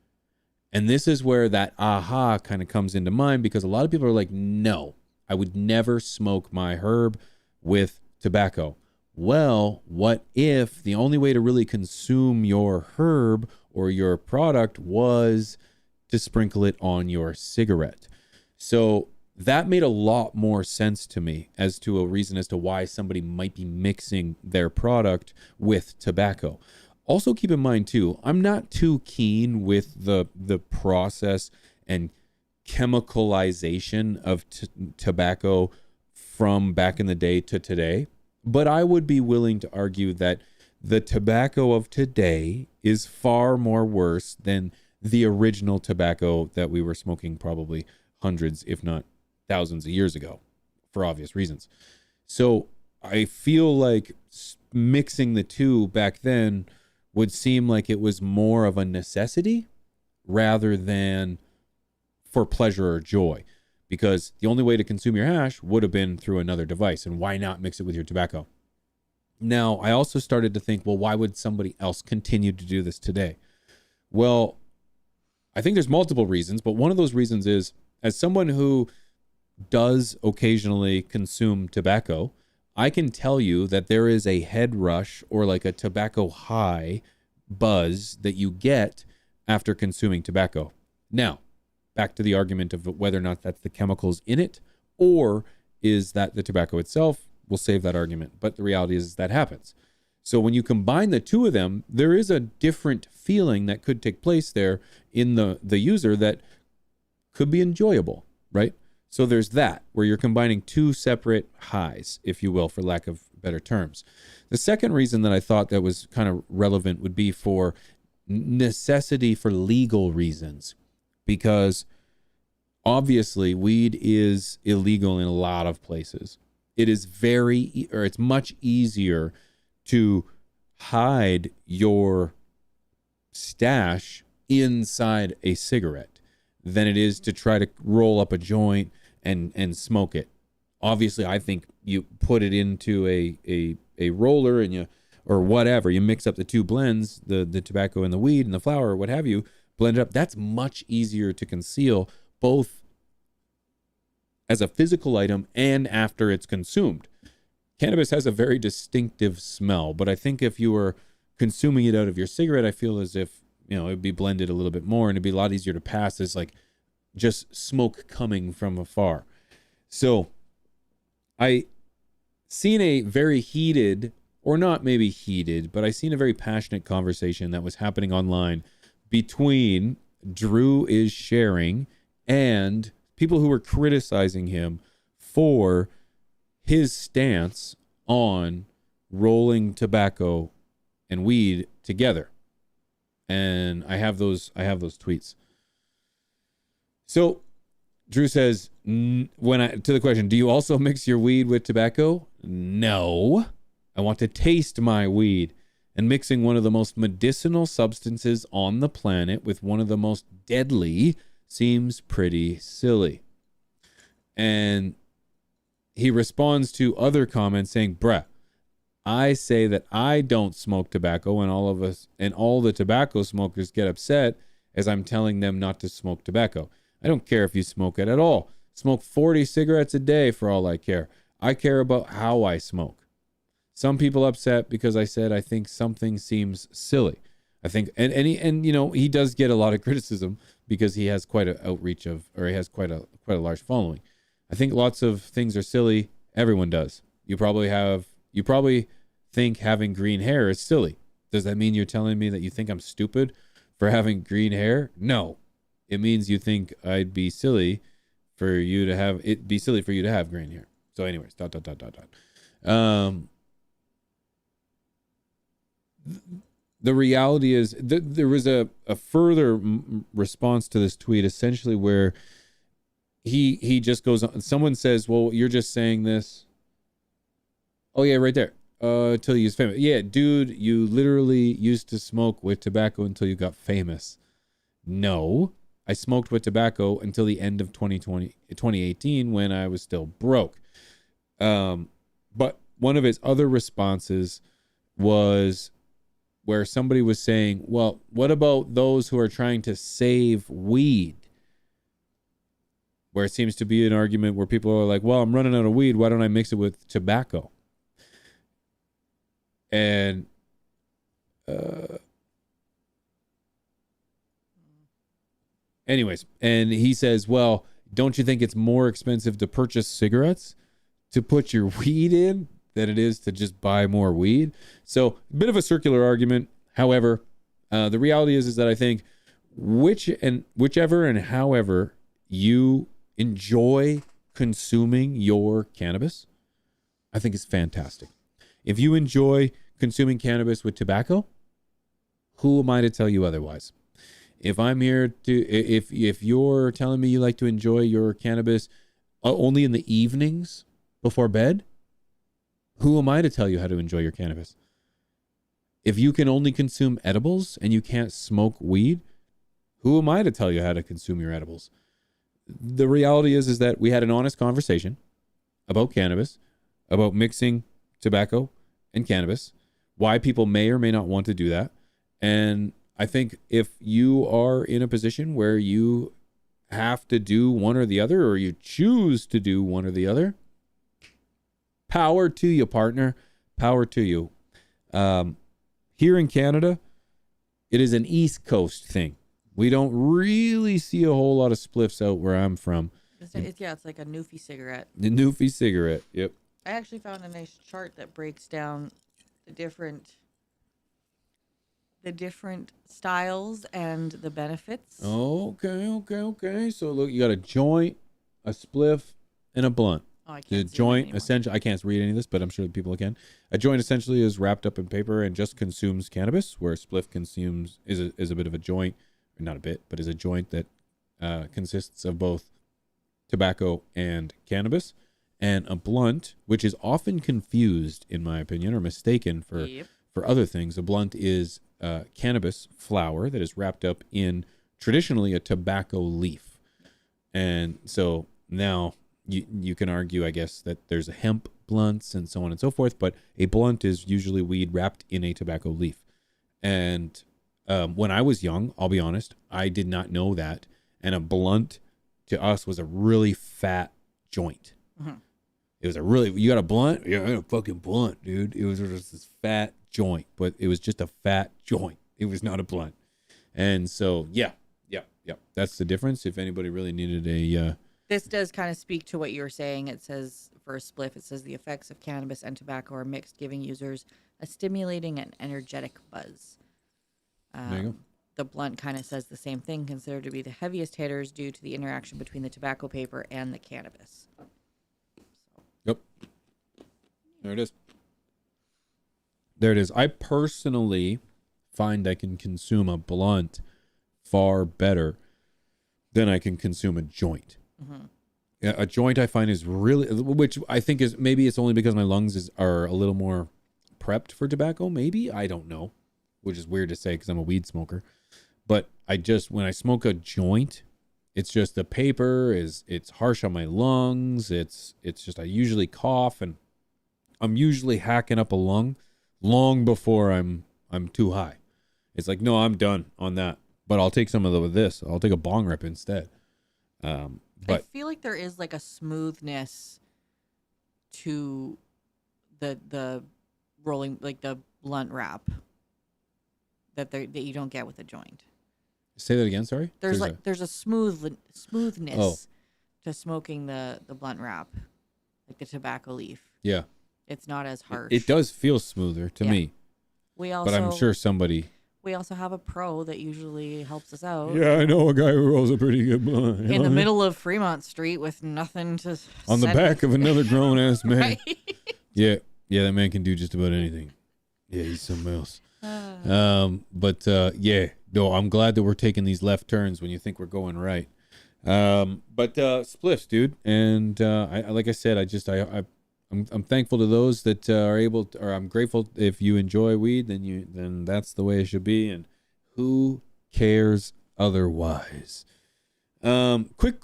And this is where that aha kind of comes into mind, because a lot of people are like, no, I would never smoke my herb with tobacco. Well, what if the only way to really consume your herb or your product was to sprinkle it on your cigarette? So that made a lot more sense to me as to a reason as to why somebody might be mixing their product with tobacco. Also keep in mind too, I'm not too keen with the process and chemicalization of tobacco from back in the day to today, but I would be willing to argue that the tobacco of today is far more worse than the original tobacco that we were smoking probably hundreds, if not thousands of years ago, for obvious reasons. So I feel like mixing the two back then would seem like it was more of a necessity rather than for pleasure or joy, because the only way to consume your hash would have been through another device, and why not mix it with your tobacco? Now, I also started to think, well, why would somebody else continue to do this today? Well, I think there's multiple reasons, but one of those reasons is, as someone who does occasionally consume tobacco, I can tell you that there is a head rush or like a tobacco high buzz that you get after consuming tobacco. Now, back to the argument of whether or not that's the chemicals in it or is that the tobacco itself. We'll save that argument. But the reality is that happens. So when you combine the two of them, there is a different feeling that could take place there in the user that could be enjoyable, right? So there's that, where you're combining two separate highs, if you will, for lack of better terms. The second reason that I thought that was kind of relevant would be for necessity for legal reasons, because obviously weed is illegal in a lot of places. It is it's much easier to hide your stash inside a cigarette than it is to try to roll up a joint and smoke it. Obviously, I think you put it into a roller and or whatever, you mix up the two blends, the tobacco and the weed and the flour or what have you, blend it up. That's much easier to conceal, both as a physical item and after it's consumed. Cannabis has a very distinctive smell, but I think if you were consuming it out of your cigarette, I feel as if, it'd be blended a little bit more and it'd be a lot easier to pass as like just smoke coming from afar. So I seen a very heated, or not maybe heated, but I seen a very passionate conversation that was happening online between Drew is sharing and people who were criticizing him for his stance on rolling tobacco and weed together. And I have those tweets. So Drew says, to the question, do you also mix your weed with tobacco? No. I want to taste my weed. And mixing one of the most medicinal substances on the planet with one of the most deadly seems pretty silly. And he responds to other comments saying, bruh, I say that I don't smoke tobacco, and all the tobacco smokers get upset as I'm telling them not to smoke tobacco. I don't care if you smoke it at all. Smoke 40 cigarettes a day for all I care. I care about how I smoke. Some people upset because I said I think something seems silly. I think, and he does get a lot of criticism because he has quite an outreach he has quite a large following. I think lots of things are silly. Everyone does. You probably think having green hair is silly. Does that mean you're telling me that you think I'm stupid for having green hair? No. It means you think I'd be silly for you to have green hair. So anyways, ... The reality is there was a further response to this tweet, essentially where he just goes on. Someone says, well, you're just saying this. Oh, yeah, right there. Until you was famous. Yeah, dude, you literally used to smoke with tobacco until you got famous. No, I smoked with tobacco until the end of 2018 when I was still broke. But one of his other responses was where somebody was saying, well, what about those who are trying to save weed? Where it seems to be an argument where people are like, well, I'm running out of weed. Why don't I mix it with tobacco? And anyways, and he says, well, don't you think it's more expensive to purchase cigarettes to put your weed in than it is to just buy more weed? So a bit of a circular argument. However, the reality is that I think whichever and however you enjoy consuming your cannabis, I think is fantastic. If you enjoy consuming cannabis with tobacco, who am I to tell you otherwise? If I'm here to, if you're telling me you like to enjoy your cannabis only in the evenings before bed, who am I to tell you how to enjoy your cannabis? If you can only consume edibles and you can't smoke weed, who am I to tell you how to consume your edibles? The reality is that we had an honest conversation about cannabis, about mixing tobacco and cannabis, why people may or may not want to do that. And I think if you are in a position where you have to do one or the other, or you choose to do one or the other, power to you, partner. Power to you. Here in Canada, it is an East Coast thing. We don't really see a whole lot of spliffs out where I'm from. It's like a Newfie cigarette. The Newfie cigarette, yep. I actually found a nice chart that breaks down the different styles and the benefits. Okay. So look, you got a joint, a spliff, and a blunt. Oh, I can't The see joint, essentially, I can't read any of this, but I'm sure people can. A joint essentially is wrapped up in paper and just consumes cannabis, where a spliff is a bit of a joint, or not a bit, but is a joint that consists of both tobacco and cannabis. And a blunt, which is often confused, in my opinion, or mistaken for other things. A blunt is cannabis flower that is wrapped up in traditionally a tobacco leaf. And so now you can argue, I guess, that there's hemp blunts and so on and so forth, but a blunt is usually weed wrapped in a tobacco leaf. And when I was young, I'll be honest, I did not know that. And a blunt to us was a really fat joint. Mm-hmm. It was you got a blunt? Yeah, I got a fucking blunt, dude. It was just this fat joint, but it was just a fat joint. It was not a blunt. And so, yeah. That's the difference. If anybody really needed a... This does kind of speak to what you were saying. It says, for a spliff, it says the effects of cannabis and tobacco are mixed, giving users a stimulating and energetic buzz. There you go. The blunt kind of says the same thing, considered to be the heaviest hitters due to the interaction between the tobacco paper and the cannabis. Yep. There it is. I personally find I can consume a blunt far better than I can consume a joint. Mm-hmm. Yeah, a joint I find is really, which I think is, maybe it's only because my lungs are a little more prepped for tobacco. Maybe, I don't know, which is weird to say because I'm a weed smoker. But when I smoke a joint, it's just the paper it's harsh on my lungs. It's just, I usually cough, and I'm usually hacking up a lung long before I'm too high. It's like, no, I'm done on that. But I'll take some of this. I'll take a bong rip instead. But I feel like there is like a smoothness to the rolling, like the blunt wrap that you don't get with a joint. Say that again. Sorry. There's a smoothness to smoking the blunt wrap, like the tobacco leaf. Yeah. It's not as harsh. It does feel smoother to me. But I'm sure somebody. We also have a pro that usually helps us out. Yeah, I know a guy who rolls a pretty good blunt. In the middle of Fremont Street with nothing to... On the back of another grown-ass man. Right? Yeah, that man can do just about anything. Yeah, he's something else. I'm glad that we're taking these left turns when you think we're going right. But spliffs, dude, and like I said, I'm thankful to those that are able to, or I'm grateful if you enjoy weed, then that's the way it should be, and who cares otherwise? Quick.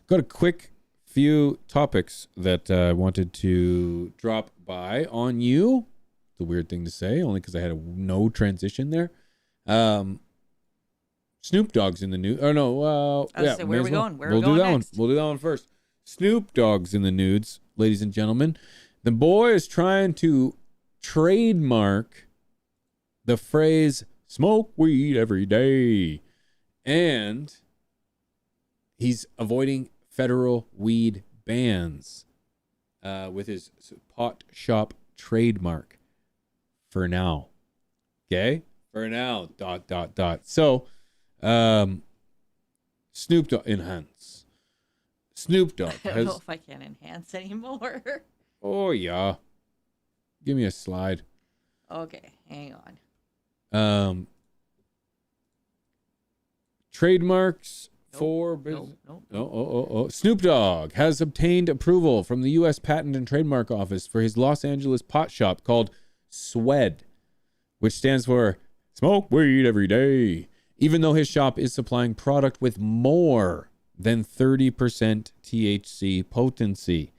Got a quick few topics that I wanted to drop by on you. It's a weird thing to say, only because I had no transition there. Snoop Dogg's in the news. Oh no, yeah. Where are we going? We'll do that one. We'll do that one first. Snoop Dogg's in the nudes, ladies and gentlemen. The boy is trying to trademark the phrase "smoke weed every day," and he's avoiding federal weed bans with his pot shop trademark for now. Okay? For now, ... So, Snoop Dogg, enhance. Snoop Dogg I has... don't know if I can enhance anymore. Oh, yeah. Give me a slide. Okay, hang on. Trademarks Nope, for business. Nope. Snoop Dogg has obtained approval from the U.S. Patent and Trademark Office for his Los Angeles pot shop called SWED, which stands for Smoke Weed Every Day, even though his shop is supplying product with more than 30% THC potency.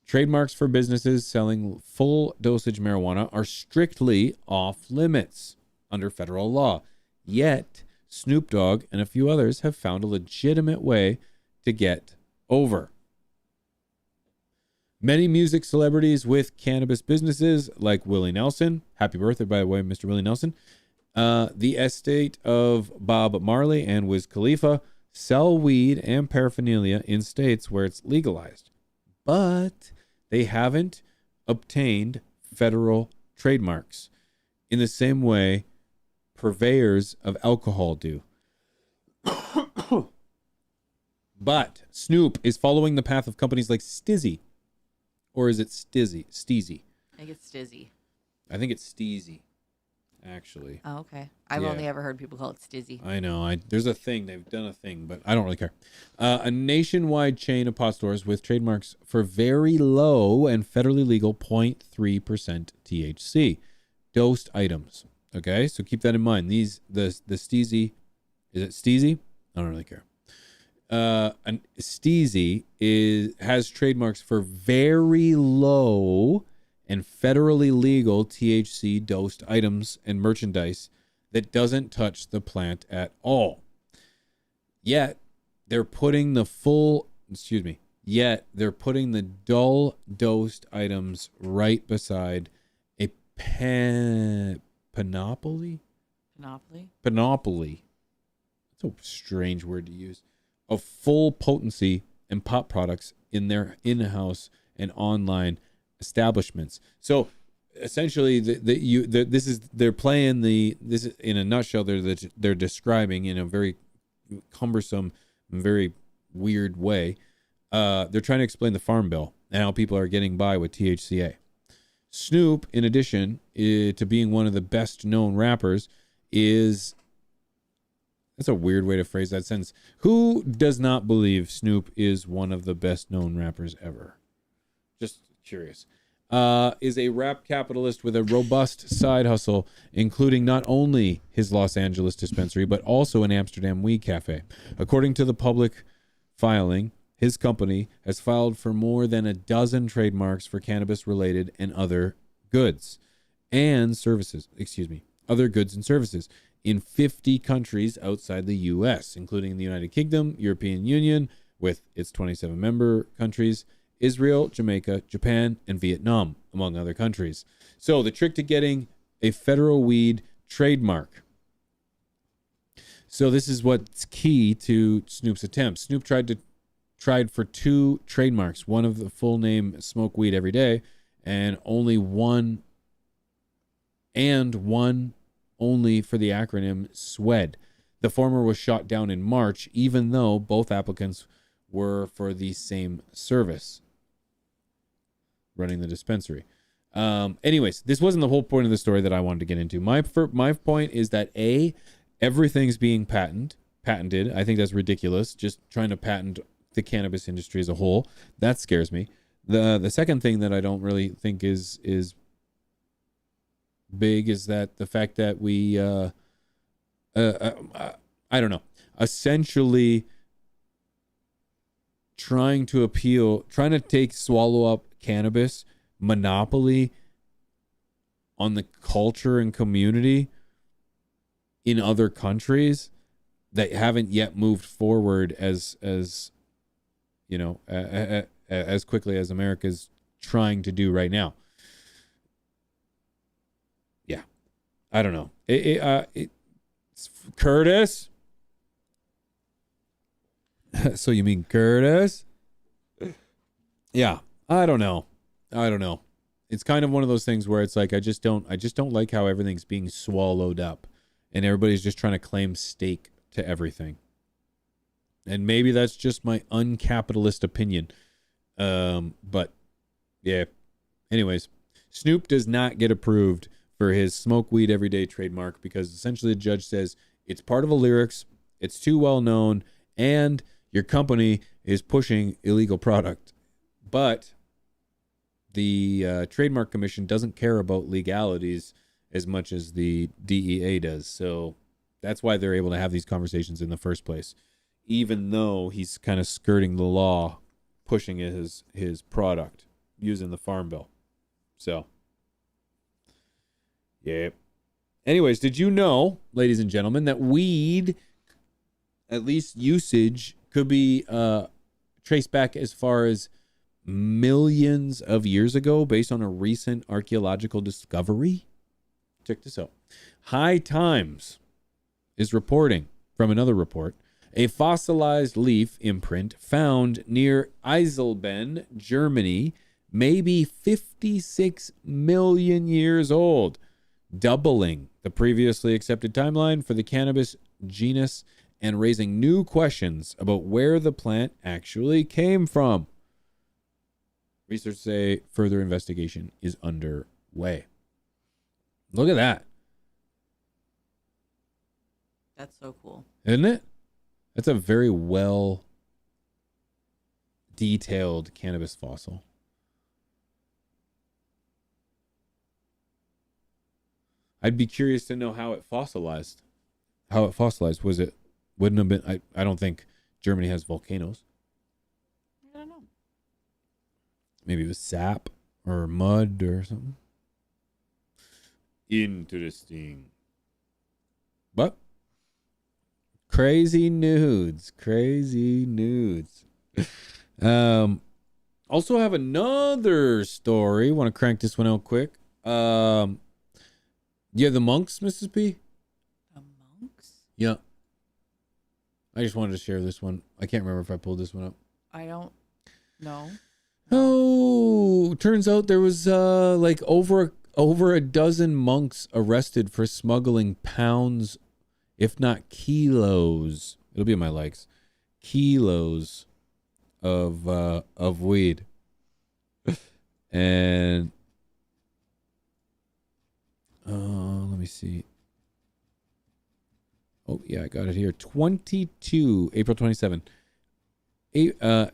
Trademarks for businesses selling full dosage marijuana are strictly off limits under federal law. Yet, Snoop Dogg and a few others have found a legitimate way to get over. Many music celebrities with cannabis businesses, like Willie Nelson, happy birthday, by the way, Mr. Willie Nelson, the estate of Bob Marley and Wiz Khalifa, sell weed and paraphernalia in states where it's legalized. But they haven't obtained federal trademarks in the same way purveyors of alcohol do. But Snoop is following the path of companies like Stizzy. Or is it Stizzy? Steezy. I think it's Stizzy. I think it's Steezy, actually. Oh, okay. I've only ever heard people call it Stizzy. I know. There's a thing. They've done a thing, but I don't really care. A nationwide chain of pot stores with trademarks for very low and federally legal 0.3% THC dosed items. Okay, so keep that in mind. The Steezy, is it Steezy? I don't really care. And Steezy has trademarks for very low and federally legal THC dosed items and merchandise that doesn't touch the plant at all. Yet they're putting the dull dosed items right beside a panoply. That's a strange word to use. Of full potency and pot products in their in-house and online establishments. So essentially, this is in a nutshell. They're describing in a very cumbersome, very weird way. They're trying to explain the Farm Bill and how people are getting by with THCA. Snoop, in addition to being one of the best known rappers, is... That's a weird way to phrase that sentence. Who does not believe Snoop is one of the best known rappers ever? Just curious. Is a rap capitalist with a robust side hustle, including not only his Los Angeles dispensary, but also an Amsterdam weed cafe. According to the public filing, his company has filed for more than a dozen trademarks for cannabis-related and other goods and services. Other goods and services in 50 countries outside the U.S., including the United Kingdom, European Union, with its 27 member countries, Israel, Jamaica, Japan, and Vietnam, among other countries. So the trick to getting a federal weed trademark. So this is what's key to Snoop's attempts. Snoop tried for 2 trademarks, one of the full name Smoke Weed Every Day, and one only for the acronym SWED. The former was shot down in March, even though both applicants were for the same service, running the dispensary. Anyways, this wasn't the whole point of the story that I wanted to get into. My point is that everything's being patented, patented. I think that's ridiculous. Just trying to patent the cannabis industry as a whole. That scares me. The second thing that I don't really think is big is that the fact that we I don't know, essentially trying to swallow up cannabis monopoly on the culture and community in other countries that haven't yet moved forward as you know, as quickly as America's trying to do right now. Yeah, I don't know. Curtis. So you mean Curtis? Yeah, I don't know. It's kind of one of those things where it's like I just don't like how everything's being swallowed up, and everybody's just trying to claim stake to everything. And maybe that's just my uncapitalist opinion. But yeah. Anyways, Snoop does not get approved for his smoke weed everyday trademark because essentially the judge says it's part of the lyrics, it's too well known, and your company is pushing illegal product. But the Trademark Commission doesn't care about legalities as much as the DEA does. So that's why they're able to have these conversations in the first place, even though he's kind of skirting the law, pushing his product using the Farm Bill. So, yeah. Anyways, did you know, ladies and gentlemen, that weed, at least usage, could be traced back as far as millions of years ago based on a recent archaeological discovery? Check this out. High Times is reporting from another report a fossilized leaf imprint found near Eisleben, Germany, may be 56 million years old, doubling the previously accepted timeline for the cannabis genus and raising new questions about where the plant actually came from. Researchers say further investigation is underway. Look at that. That's so cool. Isn't it? That's a very well detailed cannabis fossil. I'd be curious to know how it fossilized. Was it, wouldn't have been, I don't think Germany has volcanoes. I don't know. Maybe it was sap or mud or something. Interesting. But crazy nudes. Also have another story. Want to crank this one out quick. Yeah, the monks, Mrs. P? The monks? Yeah. I just wanted to share this one. I can't remember if I pulled this one up. I don't know. Oh, turns out there was like over a dozen monks arrested for smuggling pounds, if not kilos. It'll be in my likes. Kilos of weed. And let me see. Oh, yeah, I got it here. 22, April 27.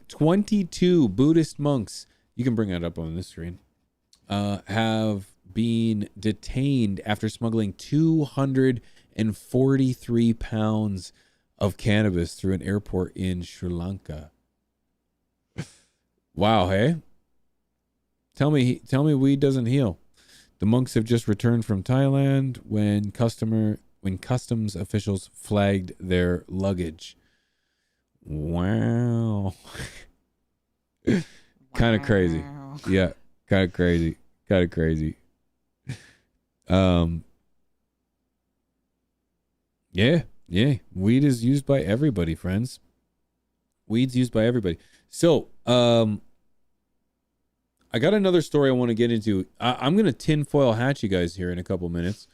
22 Buddhist monks, you can bring that up on this screen, have been detained after smuggling 243 pounds of cannabis through an airport in Sri Lanka. Wow, hey? Tell me weed doesn't heal. The monks have just returned from Thailand when customs officials flagged their luggage. Wow. Kind of crazy. Yeah, kind of crazy. Yeah. Weed is used by everybody, friends. Weed's used by everybody. So, I got another story I want to get into. I'm going to tinfoil hat you guys here in a couple minutes.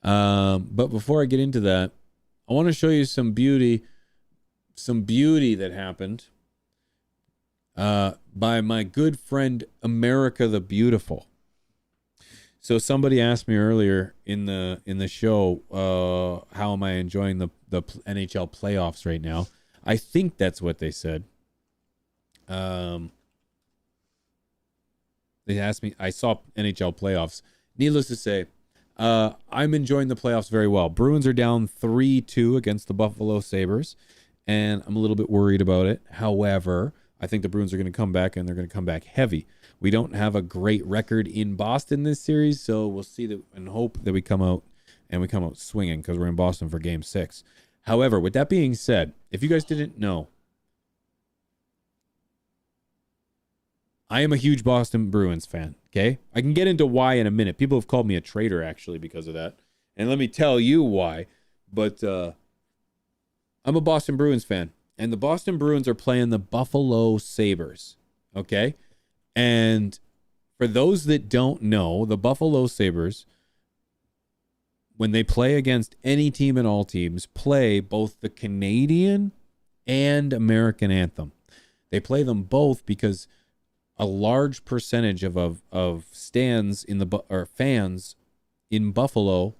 But before I get into that, I want to show you some beauty that happened by my good friend America the Beautiful. So somebody asked me earlier in the show, how am I enjoying the NHL playoffs right now? I think that's what they said. They asked me. I saw NHL playoffs. Needless to say, I'm enjoying the playoffs very well. Bruins are down 3-2 against the Buffalo Sabres, and I'm a little bit worried about it. However, I think the Bruins are going to come back, and they're going to come back heavy. We don't have a great record in Boston this series, so we'll see that and hope that we come out swinging because we're in Boston for Game 6. However, with that being said, if you guys didn't know, I am a huge Boston Bruins fan, okay? I can get into why in a minute. People have called me a traitor, actually, because of that. And let me tell you why. But I'm a Boston Bruins fan. And the Boston Bruins are playing the Buffalo Sabres, okay? And for those that don't know, the Buffalo Sabres, when they play against any team and all teams, play both the Canadian and American anthem. They play them both because a large percentage of stands or fans in Buffalo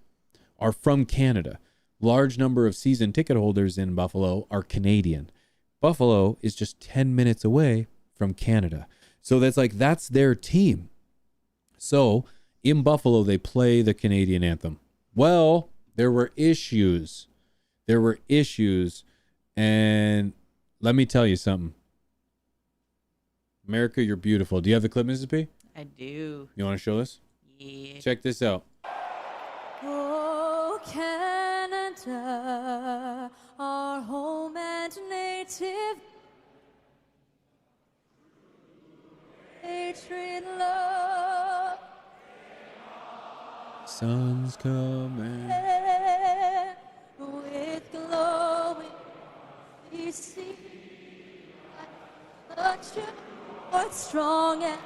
are from Canada. Large number of season ticket holders in Buffalo are Canadian. Buffalo is just 10 minutes away from Canada. So that's their team. So in Buffalo, they play the Canadian anthem. Well, there were issues. And let me tell you something. America, you're beautiful. Do you have the clip, Mrs. P? I do. You want to show this? Yeah. Check this out. Oh, Canada, our home and native, patriot love. Sun's coming. With glowing, we see such a strong and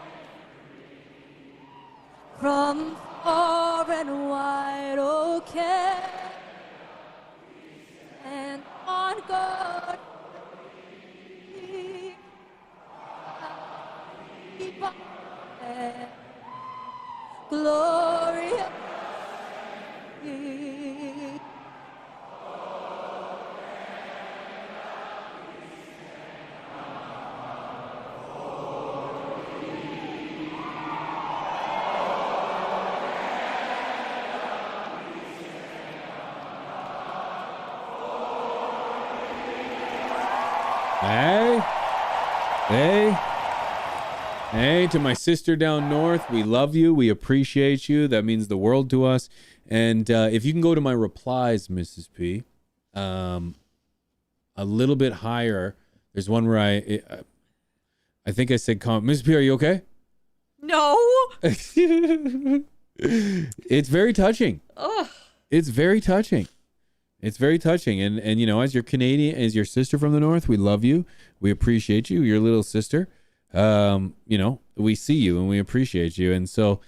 from far and wide, okay, and on guard. Glory. Hey, to my sister down north, we love you. We appreciate you. That means the world to us. And if you can go to my replies, Mrs. P, a little bit higher. There's one where I think I said, Mrs. P, are you okay? No. It's very touching. Ugh. It's very touching. It's very touching. And as your Canadian, as your sister from the north, we love you. We appreciate you. Your little sister. We see you and we appreciate you. And so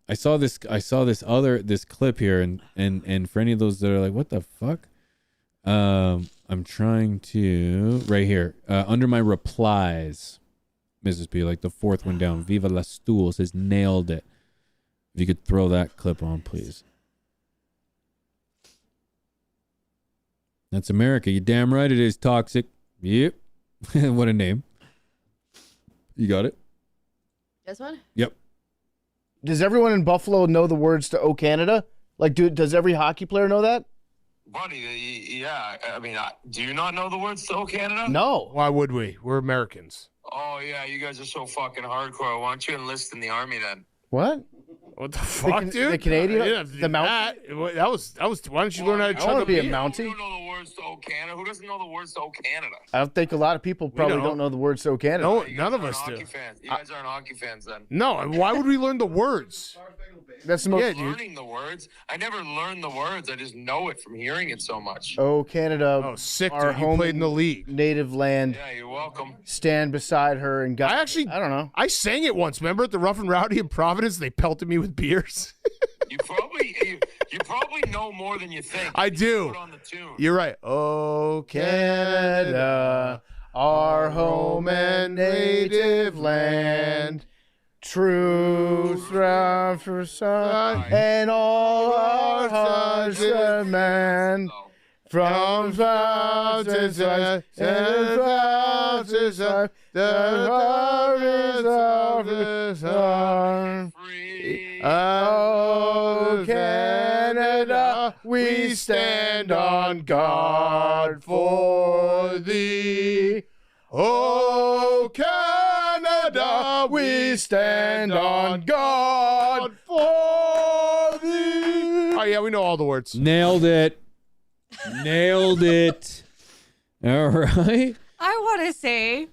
I saw this clip here and for any of those that are like, what the fuck? I'm trying to right here, under my replies, Mrs. P, like the fourth one down, Viva la Stool says nailed it. If you could throw that clip on, please. That's America. You damn right it is toxic. Yep. What a name. You got it? This one? Yep. Does everyone in Buffalo know the words to "O Canada"? Like, does every hockey player know that? Buddy, yeah. I mean, do you not know the words to "O Canada"? No. Why would we? We're Americans. Oh, yeah, you guys are so fucking hardcore. Why don't you enlist in the army then? What? What the fuck, dude? The Canadian? Yeah, The Mount? that was. Why don't you learn how to I chug want a to be a beer? Mountie. Who don't know the words to "O Canada"? Who doesn't know the words to "O Canada"? I think a lot of people probably don't know the words to "O Canada." No, You none guys of us aren't do. hockey fans. You guys aren't hockey fans then. No, why would we learn the words? That's the most. Yeah, dude. Learning the words. I never learned the words. I just know it from hearing it so much. "O Canada." Oh, sick, our dude. You home played in the league. native land. Yeah, you're welcome. Stand beside her and God. I don't know. I sang it once. Remember at the Rough and Rowdy in Providence? They pelted me with beers. You probably know more than you think. I do. Put on the tune. You're right. Oh, Canada, our home and native land. Truth for sun, and all our hearts demand. From south to south, and south to south, the harvest of the sun. Oh, Canada, we stand on guard for thee. Oh, Canada, we stand on guard for thee. Oh, yeah, we know all the words. Nailed it. Nailed it. All right. I want to say,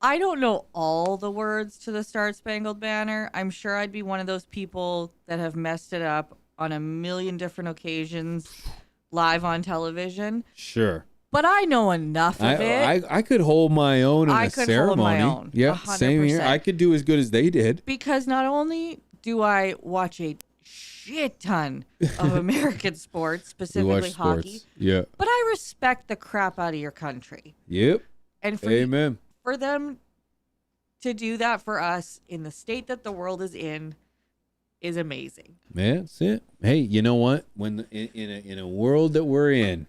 I don't know all the words to the Star Spangled Banner. I'm sure I'd be one of those people that have messed it up on a million different occasions live on television. Sure. But I know enough of it. I could hold my own in I a could ceremony. hold my own, Yep, same here. 100%. I could do as good as they did. Because not only do I watch a shit ton of American sports, We specifically watch hockey, sports. Yeah. but I respect the crap out of your country. Yep. And for Amen. for them to do that for us in the state that the world is in is amazing. Yeah, that's it. Hey, you know what? When in a world that we're in,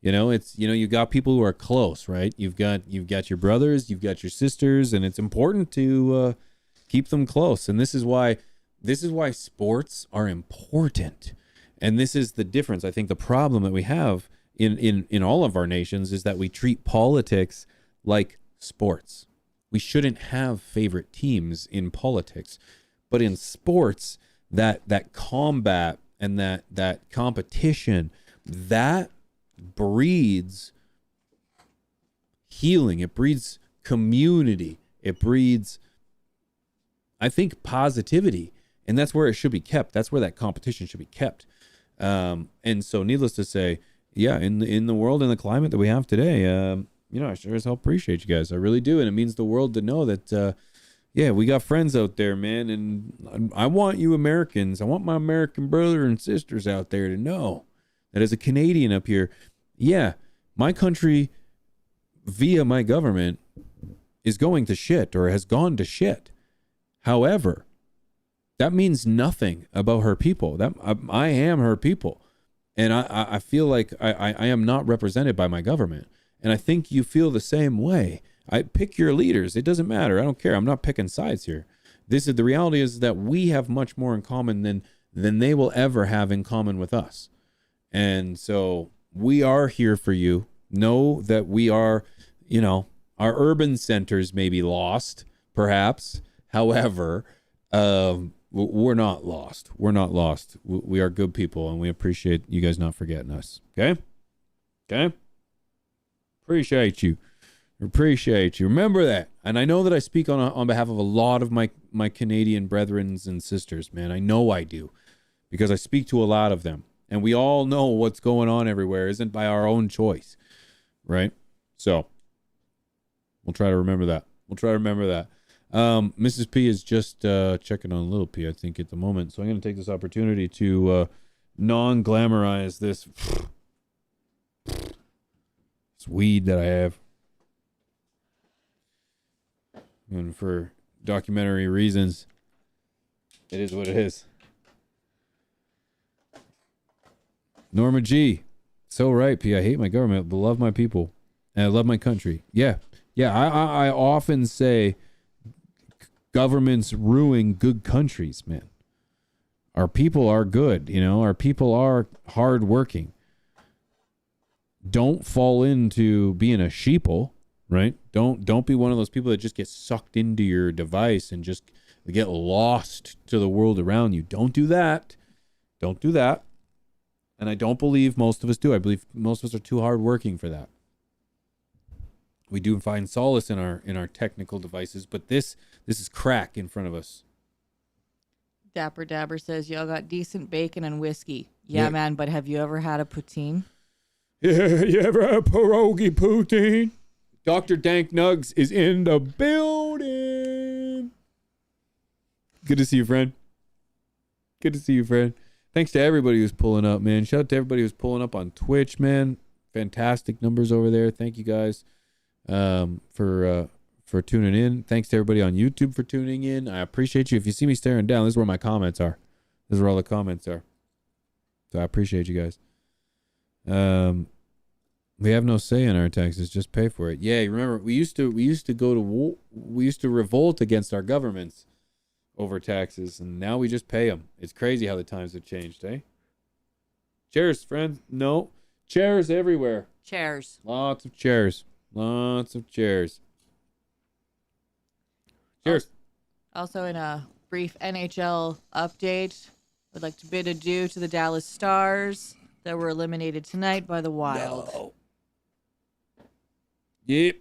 it's you got people who are close, right? You've got your brothers, you've got your sisters, and it's important to keep them close. And this is why sports are important. And this is the difference. I think the problem that we have in all of our nations is that we treat politics like sports. We shouldn't have favorite teams in politics, but in sports, that combat and that competition, that breeds healing. It breeds community. It breeds, I think, positivity, and that's where it should be kept. That's where that competition should be kept. And so, needless to say, yeah, in the world and the climate that we have today, I sure as hell appreciate you guys. I really do, and it means the world to know that, yeah, we got friends out there, man, and I want you Americans, I want my American brother and sisters out there to know that as a Canadian up here, yeah, my country, via my government, is going to shit or has gone to shit. However, that means nothing about her people. That I am her people, and I feel like I am not represented by my government. And I think you feel the same way. I pick your leaders. It doesn't matter. I don't care. I'm not picking sides here. The reality is that we have much more in common than they will ever have in common with us. And so we are here for you. Know that we are, our urban centers may be lost, perhaps. However, we're not lost. We're not lost. We are good people, and we appreciate you guys not forgetting us. Okay? Okay? Appreciate you. Remember that. And I know that I speak on behalf of a lot of my Canadian brethren and sisters, man. I know I do, because I speak to a lot of them. And we all know what's going on everywhere isn't by our own choice, right? So we'll try to remember that. Mrs. P is just checking on Little P, I think, at the moment. So I'm going to take this opportunity to non-glamorize this weed that I have. And for documentary reasons, it is what it is. Norma G. So right, P. I hate my government, but love my people. And I love my country. Yeah. I often say governments ruin good countries, man. Our people are good, our people are hardworking. Don't fall into being a sheeple, right? Don't be one of those people that just get sucked into your device and just get lost to the world around you. Don't do that. And I don't believe most of us do. I believe most of us are too hardworking for that. We do find solace in our technical devices, but this is crack in front of us. Dapper Dabber says, y'all got decent bacon and whiskey. Yeah, man, but have you ever had a poutine? Yeah, you ever had a pierogi poutine? Dr. Dank Nugs is in the building. Good to see you, friend. Thanks to everybody who's pulling up, man. Shout out to everybody who's pulling up on Twitch, man. Fantastic numbers over there. Thank you guys for for tuning in. Thanks to everybody on YouTube for tuning in. I appreciate you. If you see me staring down, this is where my comments are. This is where all the comments are. So I appreciate you guys. We have no say in our taxes. Just pay for it. Yeah, remember we used to go to war. We used to revolt against our governments over taxes, and now we just pay them. It's crazy how the times have changed, eh? Chairs, friends. No, chairs everywhere. Chairs. Lots of chairs. Lots of chairs. Cheers. Also, in a brief NHL update, I'd like to bid adieu to the Dallas Stars that were eliminated tonight by the Wild. No. Yep.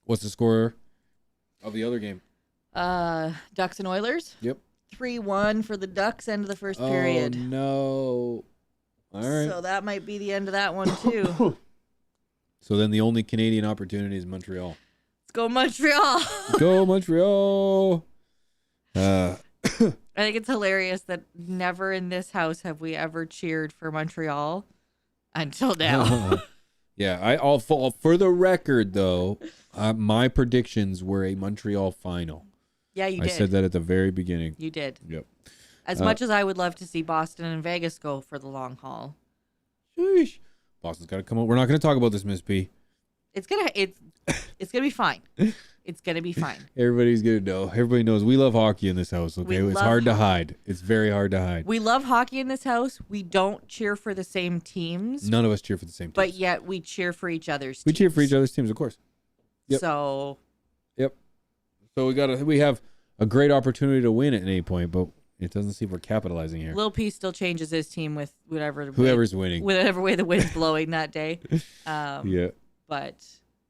What's the score of the other game? Ducks and Oilers. Yep. 3-1 for the Ducks, end of the first period. Oh, no. All right. So that might be the end of that one, too. So then the only Canadian opportunity is Montreal. Let's go Montreal. Go Montreal. I think it's hilarious that never in this house have we ever cheered for Montreal until now. Yeah, I'll fall for the record though. My predictions were a Montreal final. Yeah, you did. I said that at the very beginning. You did. Yep. As much as I would love to see Boston and Vegas go for the long haul. Sheesh. Boston's got to come on. We're not going to talk about this, Miss P. It's gonna be fine. It's gonna be fine. Everybody's gonna know. Everybody knows we love hockey in this house. Okay, it's hard to hide. It's very hard to hide. We love hockey in this house. We don't cheer for the same teams. None of us cheer for the same teams. But yet we cheer for each other's teams. We cheer for each other's teams, of course. Yep. So. Yep. So we have a great opportunity to win at any point, but it doesn't seem we're capitalizing here. Lil P still changes his team with whoever's winning, whatever way the wind's blowing that day. Yeah. But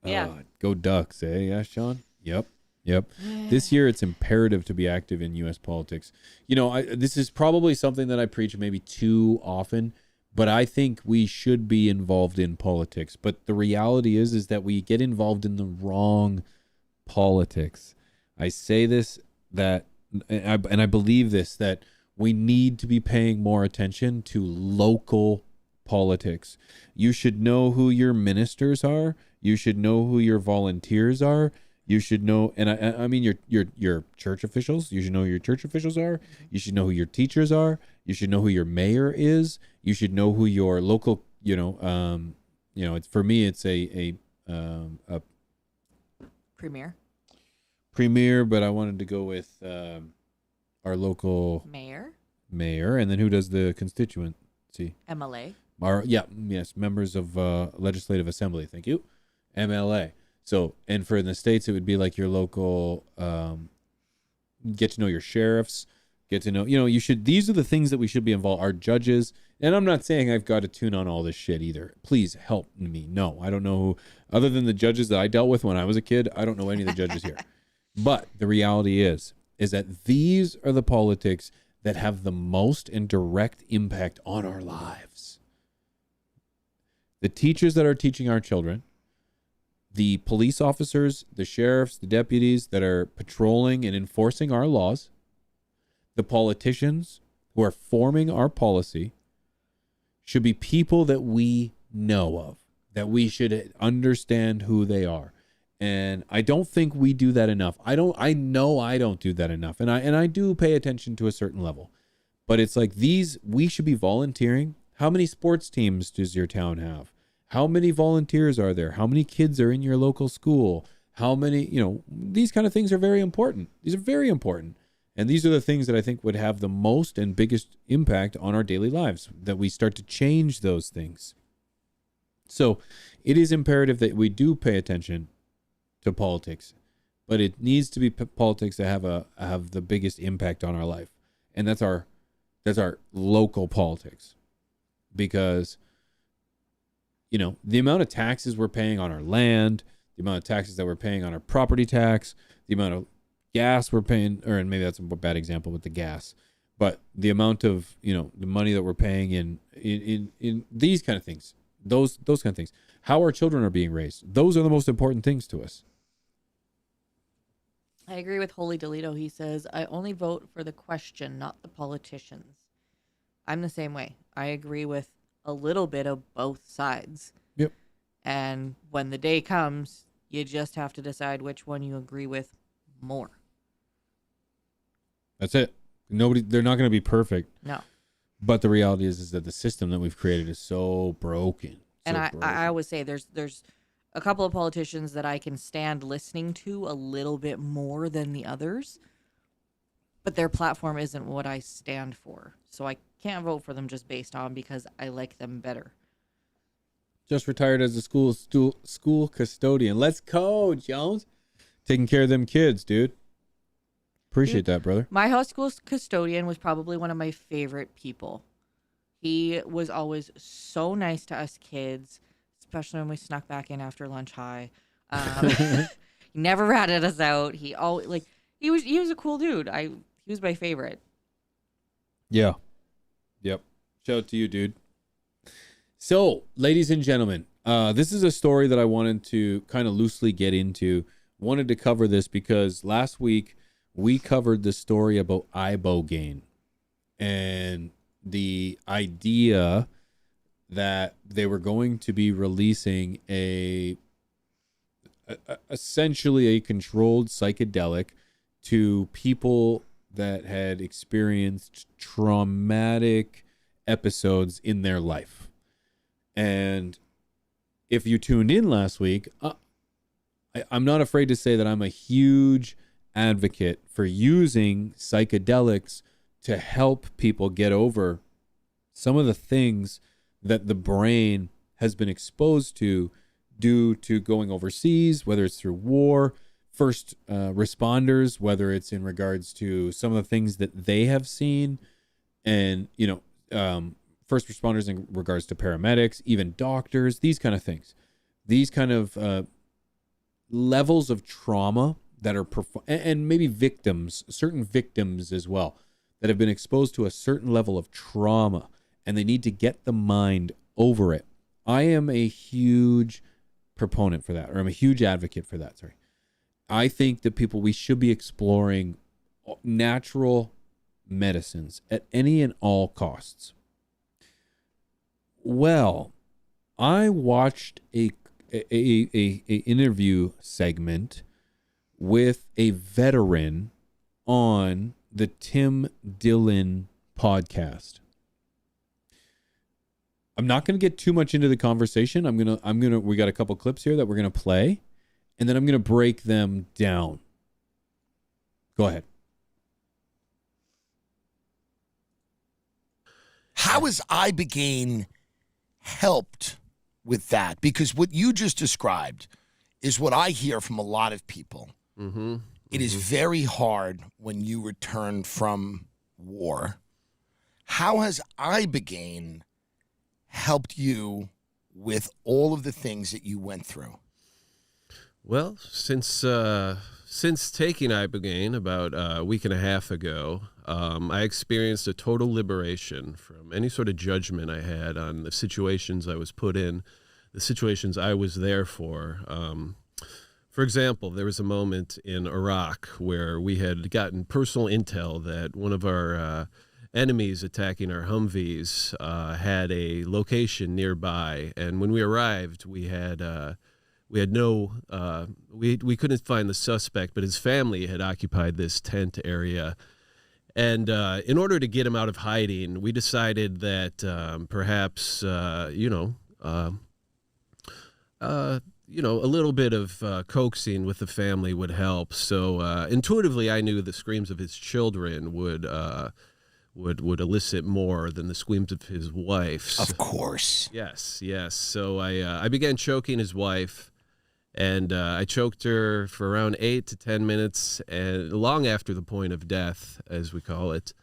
yeah. Go Ducks, eh? Yeah, Sean. Yep. This year, it's imperative to be active in U.S. politics. You know, this is probably something that I preach maybe too often, but I think we should be involved in politics. But the reality is that we get involved in the wrong politics. I say this and I believe this, that we need to be paying more attention to local politics. You should know who your ministers are. You should know who your volunteers are. You should know, and I mean your church officials. You should know who your church officials are. You should know who your teachers are. You should know who your mayor is. You should know who your local, it's for me it's a premier, but I wanted to go with our local mayor, and then who does the constituency? MLA. Members of legislative assembly. Thank you, MLA. So, and for in the States, it would be like your local, get to know your sheriffs, get to know, these are the things that we should be involved. Our judges, and I'm not saying I've got to tune on all this shit either. Please help me. No, I don't know who, other than the judges that I dealt with when I was a kid, I don't know any of the judges here. But the reality is that these are the politics that have the most and direct impact on our lives. The teachers that are teaching our children, the police officers, the sheriffs, the deputies that are patrolling and enforcing our laws, the politicians who are forming our policy should be people that we know of, that we should understand who they are. And I don't think we do that enough. I know I don't do that enough. And I do pay attention to a certain level. But it's like we should be volunteering. How many sports teams does your town have? How many volunteers are there? How many kids are in your local school? How many, these kind of things are very important. These are very important. And these are the things that I think would have the most and biggest impact on our daily lives, that we start to change those things. So it is imperative that we do pay attention to politics, but it needs to be politics that have the biggest impact on our life. And that's our local politics, because the amount of taxes we're paying on our land, the amount of taxes that we're paying on our property tax, the amount of gas we're paying, and maybe that's a bad example with the gas, but the amount of, the money that we're paying in these kind of things, those kind of things, how our children are being raised, those are the most important things to us. I agree with Holy Delito. He says, I only vote for the question, not the politicians. I'm the same way. I agree with a little bit of both sides. Yep. And when the day comes, you just have to decide which one you agree with more. That's it. They're not going to be perfect. No. But the reality is that the system that we've created is so broken. And I always say there's a couple of politicians that I can stand listening to a little bit more than the others, but their platform isn't what I stand for. So I can't vote for them just based on because I like them better. Just retired as a school custodian. Let's go, Jones. Taking care of them kids, dude. Appreciate that, brother. My high school custodian was probably one of my favorite people. He was always so nice to us kids, especially when we snuck back in after lunch high. He never ratted us out. He always he was a cool dude. He was my favorite. Yeah. Yep. Shout out to you, dude. So, ladies and gentlemen, this is a story that I wanted to kind of loosely get into. Wanted to cover this because last week we covered the story about ibogaine and the idea that they were going to be releasing essentially a controlled psychedelic to people that had experienced traumatic episodes in their life. And if you tuned in last week, I'm not afraid to say that I'm a huge advocate for using psychedelics to help people get over some of the things that the brain has been exposed to due to going overseas, whether it's through war, first responders, whether it's in regards to some of the things that they have seen, and, first responders in regards to paramedics, even doctors, these kind of things. These kind of levels of trauma that are, and maybe victims, certain victims as well, that have been exposed to a certain level of trauma, and they need to get the mind over it. I am a huge proponent for that, or I'm a huge advocate for that, sorry. I think that we should be exploring natural medicines at any and all costs. Well, I watched a interview segment with a veteran on the Tim Dillon podcast. I'm not going to get too much into the conversation. We got a couple clips here that we're going to play, and then I'm going to break them down. Go ahead. How is ibogaine helped with that? Because what you just described is what I hear from a lot of people. Mm-hmm. It is very hard when you return from war. How has ibogaine helped you with all of the things that you went through? Well, since taking ibogaine about a week and a half ago, I experienced a total liberation from any sort of judgment I had on the situations I was put in, the situations I was there for. For example, there was a moment in Iraq where we had gotten personal intel that one of our enemies attacking our Humvees had a location nearby, and when we arrived, we couldn't find the suspect, but his family had occupied this tent area. And in order to get him out of hiding, we decided that perhaps, a little bit of coaxing with the family would help. So intuitively, I knew the screams of his children would elicit more than the screams of his wife. Of course. Yes. So I began choking his wife. And I choked her for around 8 to 10 minutes, and long after the point of death, as we call it.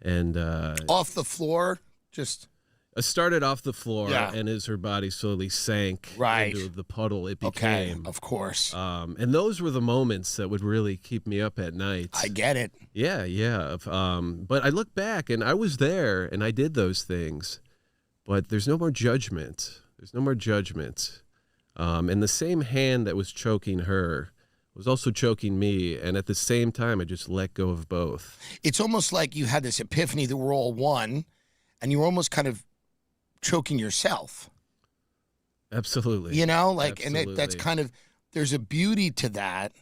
And off the floor, just I started off the floor, yeah. And as her body slowly sank into the puddle it became. Okay, of course. And those were the moments that would really keep me up at night. I get it. Yeah. But I look back, and I was there, and I did those things. But there's no more judgment. And the same hand that was choking her was also choking me. And at the same time, I just let go of both. It's almost like you had this epiphany that we're all one, and you were almost kind of choking yourself. Absolutely. You know, like, and that's Absolutely. kind of, there's a beauty to that,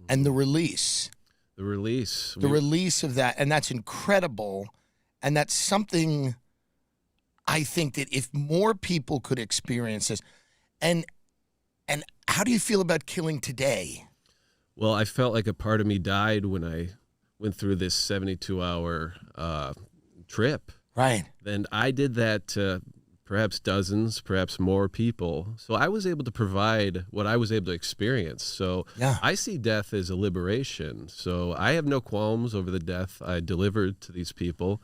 and the release. The release. The release of that, and that's incredible, and that's something I think that if more people could experience this, and how do you feel about killing today? Well, I felt like a part of me died when I went through this 72-hour trip. Right. And I did that to perhaps dozens, perhaps more people. So I was able to provide what I was able to experience. So Yeah. I see death as a liberation. So I have no qualms over the death I delivered to these people.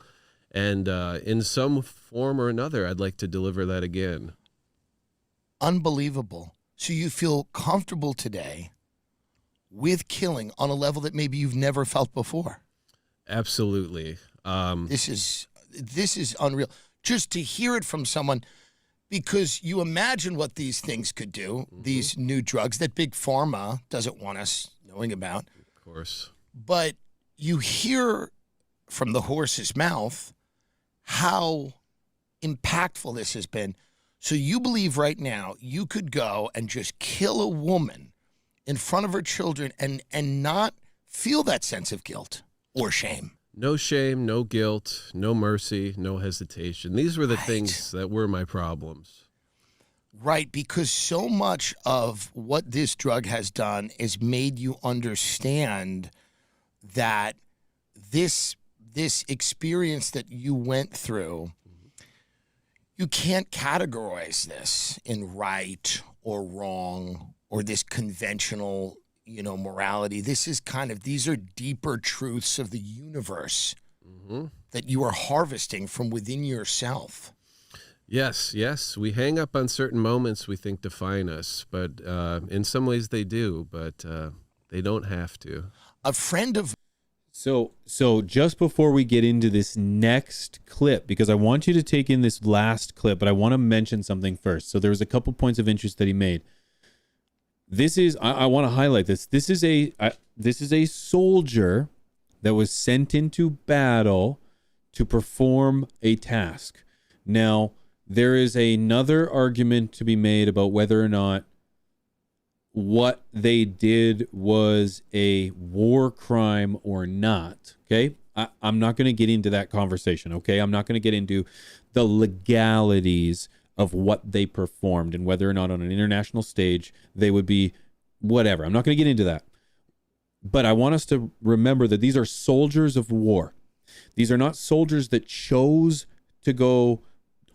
And in some form or another, I'd like to deliver that again. Unbelievable. So you feel comfortable today with killing on a level that maybe you've never felt before. Absolutely. This is unreal. Just to hear it from someone, because you imagine what these things could do, these new drugs that Big Pharma doesn't want us knowing about. Of course. But you hear from the horse's mouth how impactful this has been. So you believe right now you could go and just kill a woman in front of her children and not feel that sense of guilt or shame. No shame, no guilt, no mercy, no hesitation. These were the things that were my problems. Right, because so much of what this drug has done is made you understand that this experience that you went through, you can't categorize this in right or wrong or this conventional, morality. This is these are deeper truths of the universe that you are harvesting from within yourself. Yes. We hang up on certain moments we think define us, but in some ways they do, but they don't have to. A friend of So just before we get into this next clip, because I want you to take in this last clip, but I want to mention something first. So there was a couple points of interest that he made. This is I want to highlight this. This is a soldier that was sent into battle to perform a task. Now, there is another argument to be made about whether or not what they did was a war crime or not. Okay. I'm not going to get into that conversation. Okay. I'm not going to get into the legalities of what they performed and whether or not on an international stage they would be whatever. I'm not going to get into that. But I want us to remember that these are soldiers of war. These are not soldiers that chose to go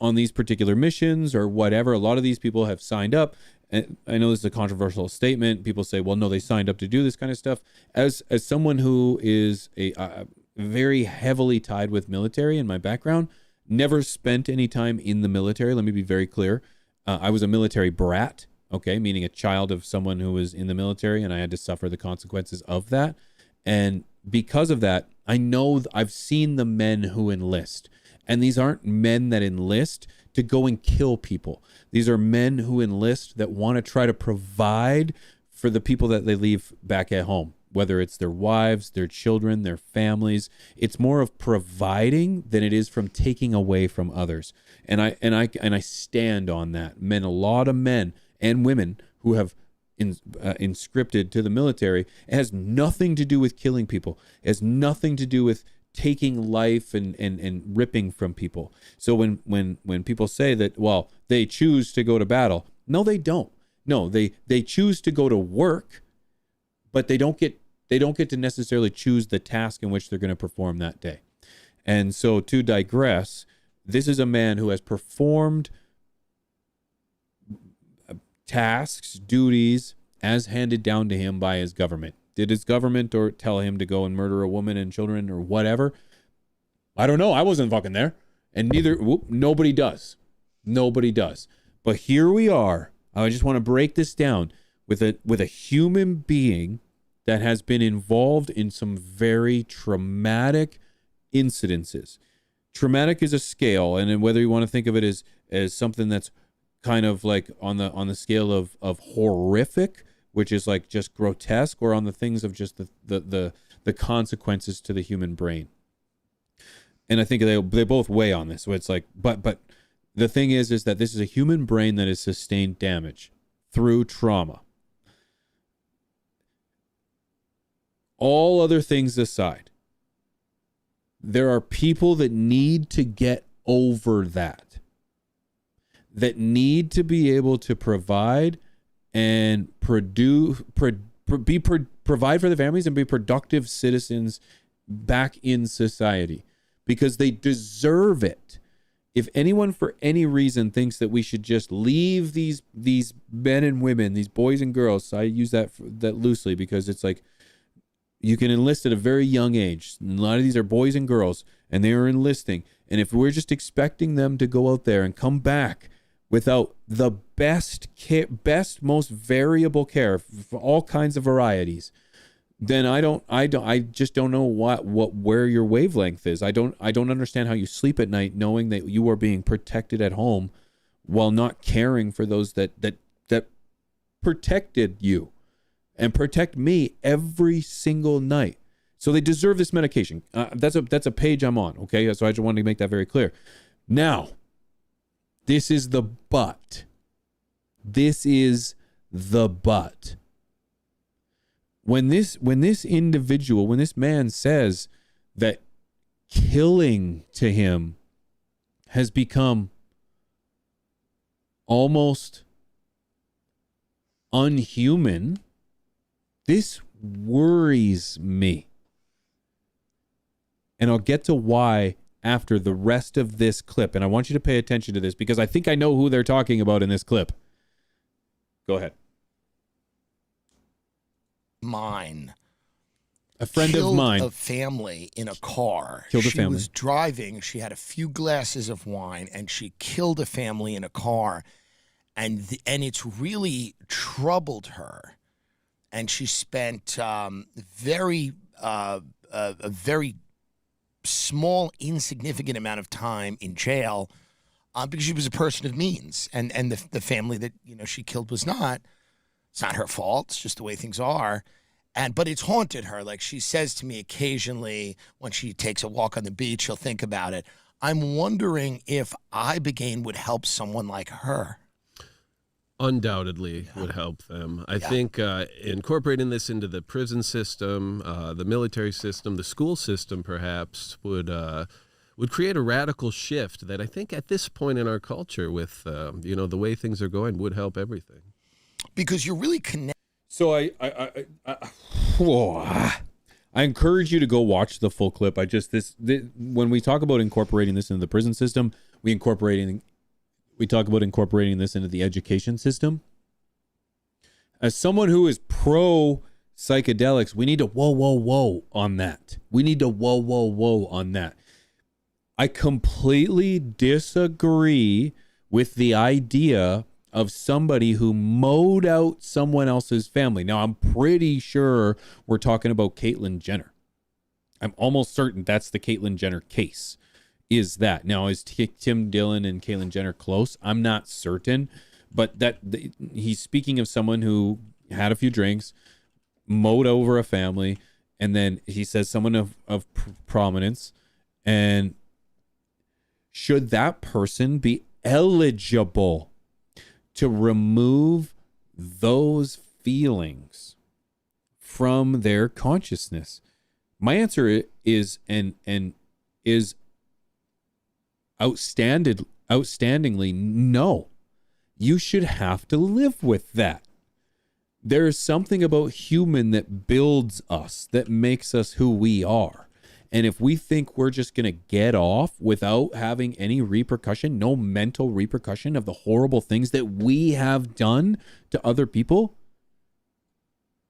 on these particular missions or whatever. A lot of these people have signed up. And I know this is a controversial statement. People say, well, no, they signed up to do this kind of stuff. As someone who is a very heavily tied with military in my background, never spent any time in the military. Let me be very clear. I was a military brat, okay, meaning a child of someone who was in the military, and I had to suffer the consequences of that. And because of that, I know I've seen the men who enlist. And these aren't men that enlist to go and kill people. These are men who enlist that want to try to provide for the people that they leave back at home, whether it's their wives, their children, their families. It's more of providing than it is from taking away from others. And I stand on that. A lot of men and women who have inscripted to the military. It has nothing to do with killing people. It has nothing to do with taking life and ripping from people. So when people say that, well, they choose to go to battle, no, they don't. No, they choose to go to work, but they don't get to necessarily choose the task in which they're going to perform that day. And so to digress, this is a man who has performed tasks, duties as handed down to him by his government. Did his government or tell him to go and murder a woman and children or whatever? I don't know. I wasn't fucking there. And nobody does. Nobody does. But here we are. I just want to break this down with a human being that has been involved in some very traumatic incidences. Traumatic is a scale, and then whether you want to think of it as something that's kind of like on the scale of horrific, which is like just grotesque, or on the things of just the consequences to the human brain. And I think they both weigh on this. So it's like, but the thing is that this is a human brain that has sustained damage through trauma. All other things aside, there are people that need to get over that need to be able to provide and provide for the families and be productive citizens back in society, because they deserve it. If anyone for any reason thinks that we should just leave these men and women, these boys and girls, so I use that loosely because it's like you can enlist at a very young age. A lot of these are boys and girls, and they are enlisting. And if we're just expecting them to go out there and come back without the best care, most variable care for all kinds of varieties, then I just don't know where your wavelength is. I don't understand how you sleep at night knowing that you are being protected at home while not caring for those that protected you and protect me every single night. So they deserve this medication. That's a page I'm on. Okay, so I just wanted to make that very clear. Now, this is the but. This is the but. When this man says that killing to him has become almost unhuman, this worries me. And I'll get to why after the rest of this clip. And I want you to pay attention to this because I think I know who they're talking about in this clip. Go ahead. A friend of mine. A family in a car. Killed a family. She was driving. She had a few glasses of wine, and she killed a family in a car. And it's really troubled her. And she spent a very small, insignificant amount of time in jail because she was a person of means. And the family that she killed was not. It's not her fault. It's just the way things are. But it's haunted her. Like she says to me occasionally when she takes a walk on the beach, she'll think about it. I'm wondering if Ibogaine would help someone like her. Undoubtedly would help them. I think incorporating this into the prison system, the military system, the school system perhaps would create a radical shift that I think at this point in our culture with the way things are going would help everything. Because you're really connected. So I encourage you to go watch the full clip. When we talk about incorporating this into the prison system, we talk about incorporating this into the education system. As someone who is pro psychedelics, we need to whoa on that. We need to whoa on that. I completely disagree with the idea of somebody who mowed out someone else's family. Now, I'm pretty sure we're talking about Caitlyn Jenner. I'm almost certain that's the Caitlyn Jenner case. Is that now? Is Tim Dillon and Caitlyn Jenner close? I'm not certain, but he's speaking of someone who had a few drinks, mowed over a family, and then he says someone of prominence. And should that person be eligible to remove those feelings from their consciousness? My answer is outstandingly no. You should have to live with that. There is something about human that builds us, that makes us who we are. And if we think we're just going to get off without having any repercussion, no mental repercussion of the horrible things that we have done to other people,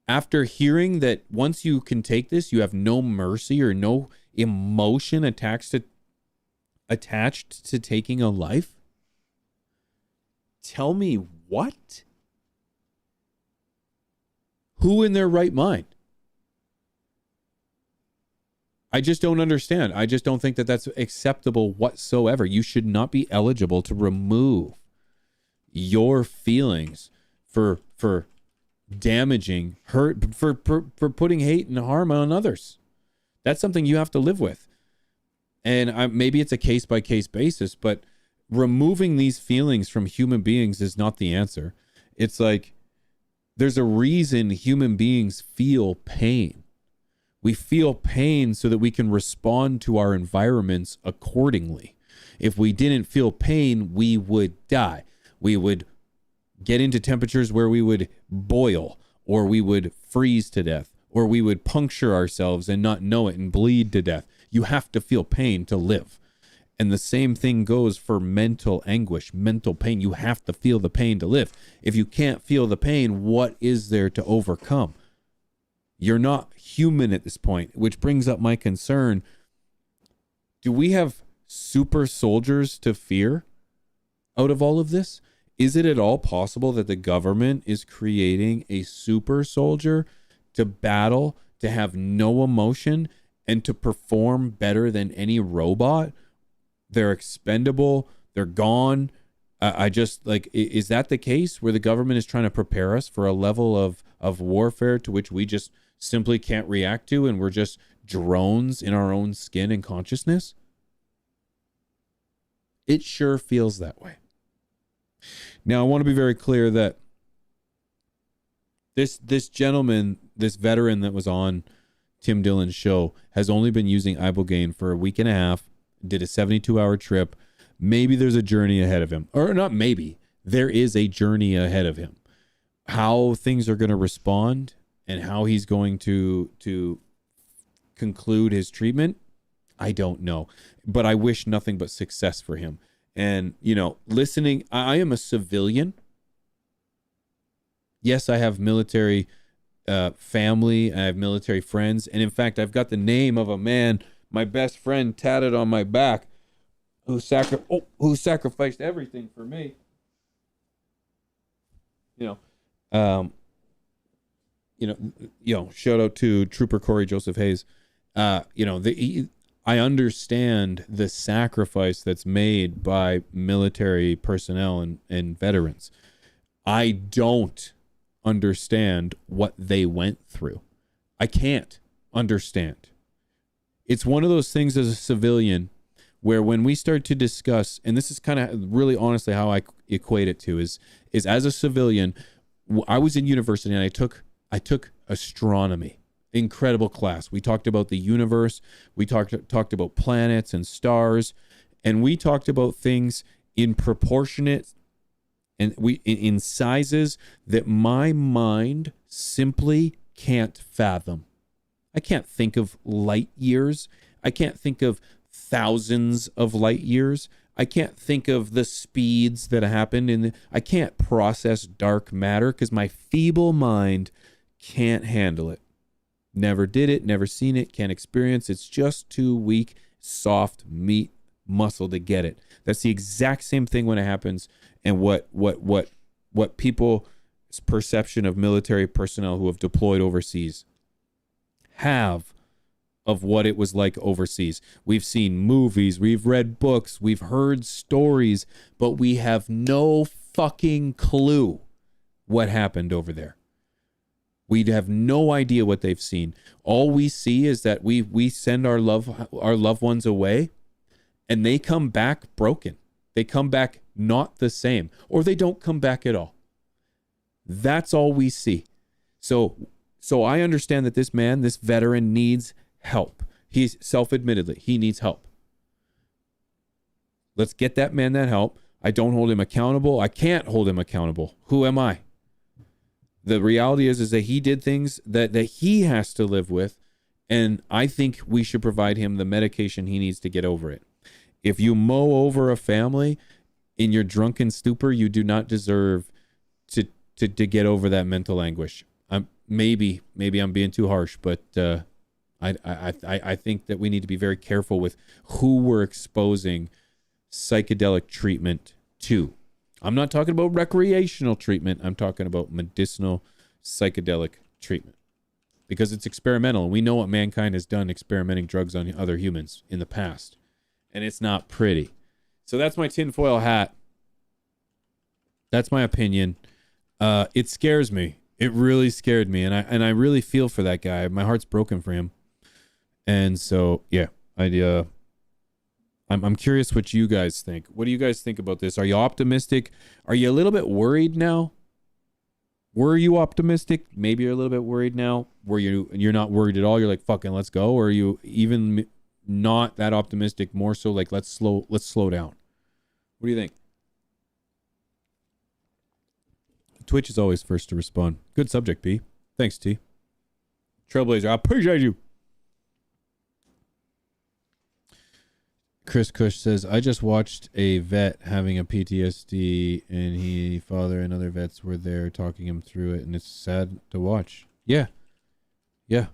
after hearing that once you can take this, you have no mercy or no emotion attached to taking a life, tell me what? Who in their right mind? I just don't understand. I just don't think that that's acceptable whatsoever. You should not be eligible to remove your feelings for damaging, hurt, for putting hate and harm on others. That's something you have to live with. And maybe it's a case-by-case basis, but removing these feelings from human beings is not the answer. It's like there's a reason human beings feel pain. We feel pain so that we can respond to our environments accordingly. If we didn't feel pain, we would die. We would get into temperatures where we would boil, or we would freeze to death, or we would puncture ourselves and not know it and bleed to death. You have to feel pain to live. And the same thing goes for mental anguish, mental pain. You have to feel the pain to live. If you can't feel the pain, what is there to overcome? You're not human at this point, which brings up my concern. Do we have super soldiers to fear out of all of this? Is it at all possible that the government is creating a super soldier to battle, to have no emotion, and to perform better than any robot? They're expendable. They're gone. I just like, is that the case where the government is trying to prepare us for a level of warfare to which we just simply can't react to, and we're just drones in our own skin and consciousness? It sure feels that way. Now, I want to be very clear that this gentleman, this veteran that was on Tim Dillon's show, has only been using ibogaine for a week and a half, did a 72-hour trip. Maybe there's a journey ahead of him. Or not maybe. There is a journey ahead of him. How things are going to respond and how he's going to conclude his treatment, I don't know. But I wish nothing but success for him. And, you know, listening, I am a civilian. Yes, I have military family. I have military friends. And in fact, I've got the name of a man, my best friend, tatted on my back, who sacrificed everything for me. Shout out to Trooper Corey Joseph Hayes. I understand the sacrifice that's made by military personnel and veterans. I don't understand what they went through. I can't understand. It's one of those things as a civilian where when we start to discuss, and this is kind of really honestly how I equate it to, is as a civilian, I was in university and I took astronomy. Incredible class. We talked about the universe. We talked about planets and stars, and we talked about things in proportionate and in sizes that my mind simply can't fathom. I can't think of light years. I can't think of thousands of light years. I can't think of the speeds that happened I can't process dark matter because my feeble mind can't handle it. Never did it, never seen it, can't experience. It's just too weak, soft meat muscle to get it. That's the exact same thing when it happens, and what people's perception of military personnel who have deployed overseas have of what it was like overseas. We've seen movies, we've read books, we've heard stories, but we have no fucking clue what happened over there. We'd have no idea what they've seen. All we see is that we send our loved ones away, and they come back broken. They come back not the same, or they don't come back at all. That's all we see. So I understand that this man, this veteran, needs help. He's self-admittedly, he needs help. Let's get that man that help. I don't hold him accountable. I can't hold him accountable. Who am I? The reality is that he did things that he has to live with, and I think we should provide him the medication he needs to get over it. If you mow over a family in your drunken stupor, you do not deserve to get over that mental anguish. Maybe I'm being too harsh, but I think that we need to be very careful with who we're exposing psychedelic treatment to. I'm not talking about recreational treatment. I'm talking about medicinal psychedelic treatment because it's experimental. And we know what mankind has done experimenting drugs on other humans in the past. And it's not pretty. So that's my tinfoil hat. That's my opinion. It scares me. It really scared me. And I really feel for that guy. My heart's broken for him. And so, yeah, I I'm curious what you guys think. What do you guys think about this? Are you optimistic? Are you a little bit worried now? Were you optimistic? Maybe you're a little bit worried now. You're not worried at all? You're like, fucking let's go? Or are you even not that optimistic, more so like let's slow down? What do you think? Twitch is always first to respond. Good subject, P. Thanks, T. Trailblazer, I appreciate you. Chris Cush says, I just watched a vet having a PTSD, and father and other vets were there talking him through it, and it's sad to watch. Yeah. Yep.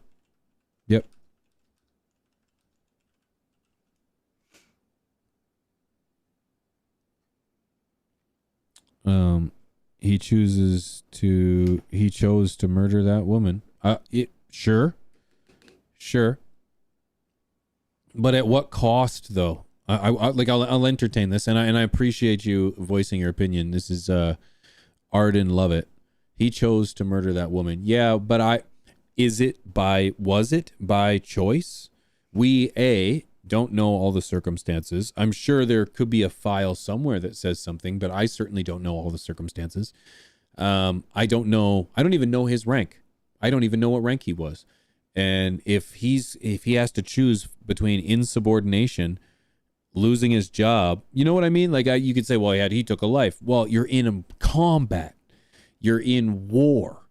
He chose to murder that woman. Sure. But at what cost, though? I'll entertain this, and I appreciate you voicing your opinion. This is Arden Lovett. He chose to murder that woman. Yeah, but was it by choice? We don't know all the circumstances. I'm sure there could be a file somewhere that says something, but I certainly don't know all the circumstances. I don't even know his rank. I don't even know what rank he was. And if he has to choose between insubordination, losing his job, you know what I mean? Like you could say, well, he took a life. Well, you're in a combat, you're in war,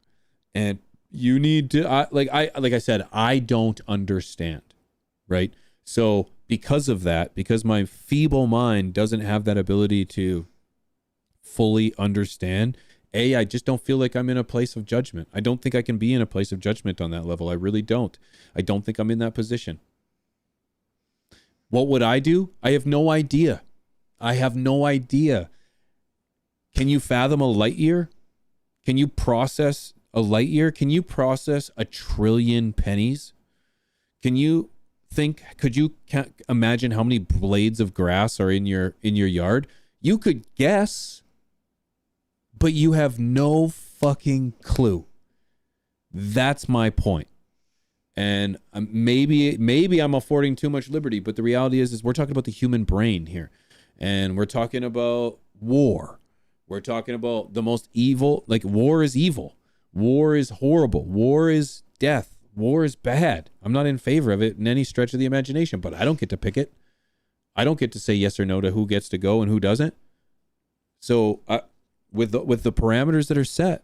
and you need to. Like I said, I don't understand, right? So because of that, because my feeble mind doesn't have that ability to fully understand. I just don't feel like I'm in a place of judgment. I don't think I can be in a place of judgment on that level. I really don't. I don't think I'm in that position. What would I do? I have no idea. Can you fathom a light year? Can you process a light year? Can you process 1 trillion pennies? Could you imagine how many blades of grass are in your yard? You could guess, but you have no fucking clue. That's my point. And maybe I'm affording too much liberty, but the reality is we're talking about the human brain here. And we're talking about war. We're talking about the most evil, like war is evil. War is horrible. War is death. War is bad. I'm not in favor of it in any stretch of the imagination, but I don't get to pick it. I don't get to say yes or no to who gets to go and who doesn't. So with the parameters that are set,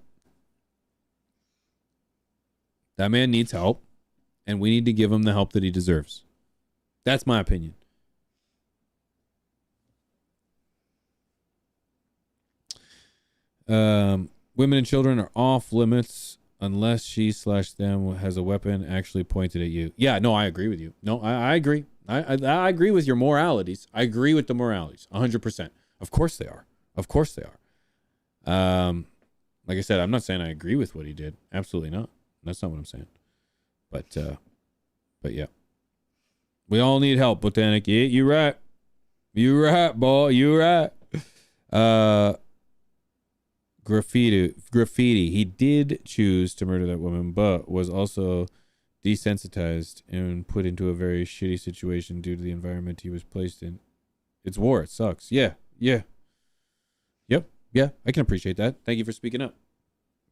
that man needs help, and we need to give him the help that he deserves. That's my opinion. Women and children are off limits unless she/them has a weapon actually pointed at you. Yeah, no, I agree with you. No, I agree. I agree with your moralities. I agree with the moralities, 100%. Of course they are. Like I said, I'm not saying I agree with what he did. Absolutely not. That's not what I'm saying. But yeah. We all need help, Botanic. Yeah, you're right. You're right, boy. You're right. Graffiti. He did choose to murder that woman, but was also desensitized and put into a very shitty situation due to the environment he was placed in. It's war. It sucks. Yeah. Yep. Yeah, I can appreciate that. Thank you for speaking up.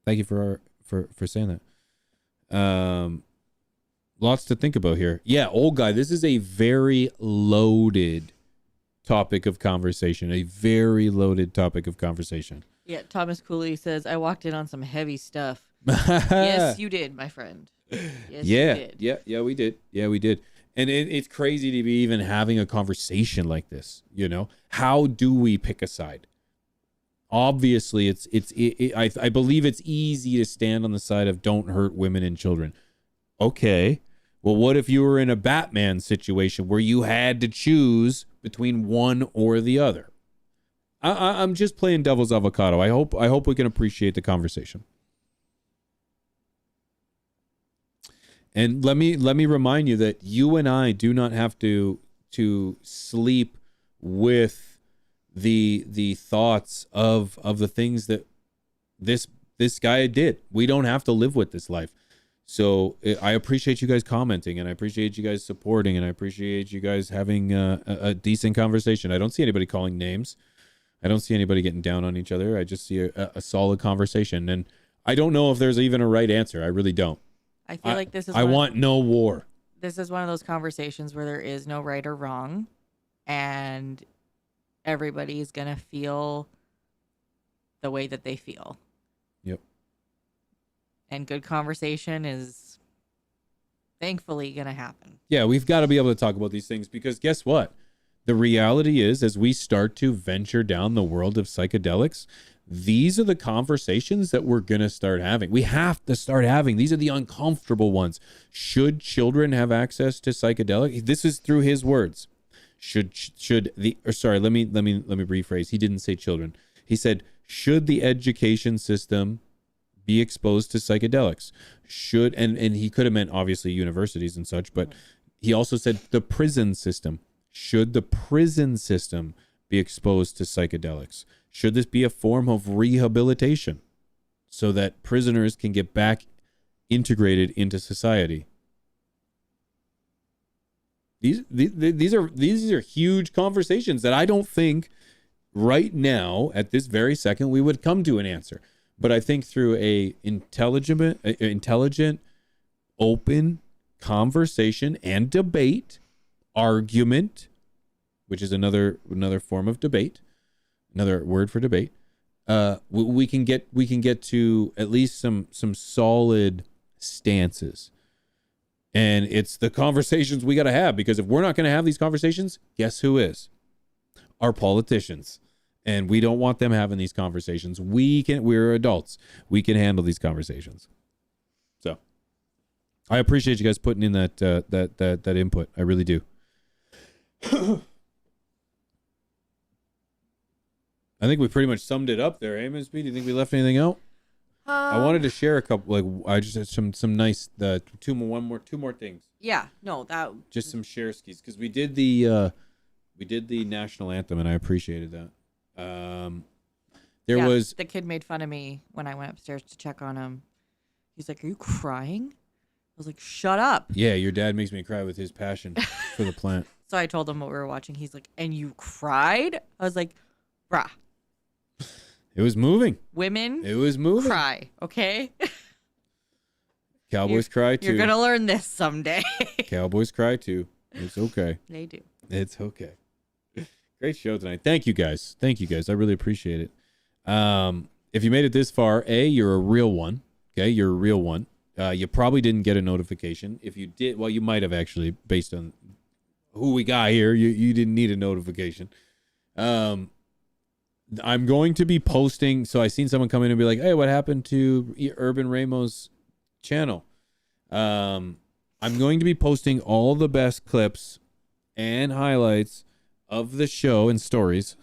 Thank you for saying that. Lots to think about here. Yeah, old guy, this is a very loaded topic of conversation. Yeah, Thomas Cooley says, I walked in on some heavy stuff. Yes, you did, my friend. Yes, you did. Yeah, we did. And it's crazy to be even having a conversation like this, you know? How do we pick a side? Obviously, I believe it's easy to stand on the side of don't hurt women and children. Okay, well, what if you were in a Batman situation where you had to choose between one or the other? I'm just playing devil's avocado. I hope we can appreciate the conversation. And let me remind you that you and I do not have to sleep with the thoughts of the things that this guy did. We don't have to live with this life. So I appreciate you guys commenting, and I appreciate you guys supporting, and I appreciate you guys having a decent conversation. I don't see anybody calling names. I don't see anybody getting down on each other. I just see a solid conversation, and I don't know if there's even a right answer. I really don't. I feel like this is. I want no war. This is one of those conversations where there is no right or wrong, and everybody's gonna feel the way that they feel. Yep. And good conversation is thankfully gonna happen. Yeah, we've got to be able to talk about these things because guess what? The reality is, as we start to venture down the world of psychedelics, these are the conversations that we're going to start having. We have to start having. These are the uncomfortable ones. Should children have access to psychedelics? This is through his words. Let me rephrase. He didn't say children. He said, should the education system be exposed to psychedelics? And he could have meant obviously universities and such, but he also said the prison system. Should the prison system be exposed to psychedelics? Should this be a form of rehabilitation so that prisoners can get back integrated into society? These are huge conversations that I don't think right now at this very second we would come to an answer. But I think through a intelligent, open conversation and debate, argument, which is another form of debate, another word for debate, we can get to at least some solid stances. And it's the conversations we got to have, because if we're not going to have these conversations, guess who is? Our politicians. And we don't want them having these conversations. We're adults. We can handle these conversations. So I appreciate you guys putting in that input. I really do. I think we pretty much summed it up there, eh, Ms. B? Do you think we left anything out? I wanted to share a couple. I just had some nice two more things. Yeah, no, that just some share skis, because we did the national anthem, and I appreciated that. The kid made fun of me when I went upstairs to check on him. He's like, "Are you crying?" I was like, "Shut up." Yeah, your dad makes me cry with his passion for the plant. So I told him what we were watching. He's like, "And you cried?" I was like, "Bruh." It was moving. Women. It was moving. Cry, okay? Cowboys cry too. You're gonna learn this someday. Cowboys cry too. It's okay. They do. It's okay. Great show tonight. Thank you guys. I really appreciate it. If you made it this far, you're a real one. Okay, you're a real one. You probably didn't get a notification. If you did, well, you might have actually, based on who we got here. You didn't need a notification. I'm going to be posting. So I seen someone come in and be like, "Hey, what happened to Urban Remo's channel?" I'm going to be posting all the best clips and highlights of the show and stories,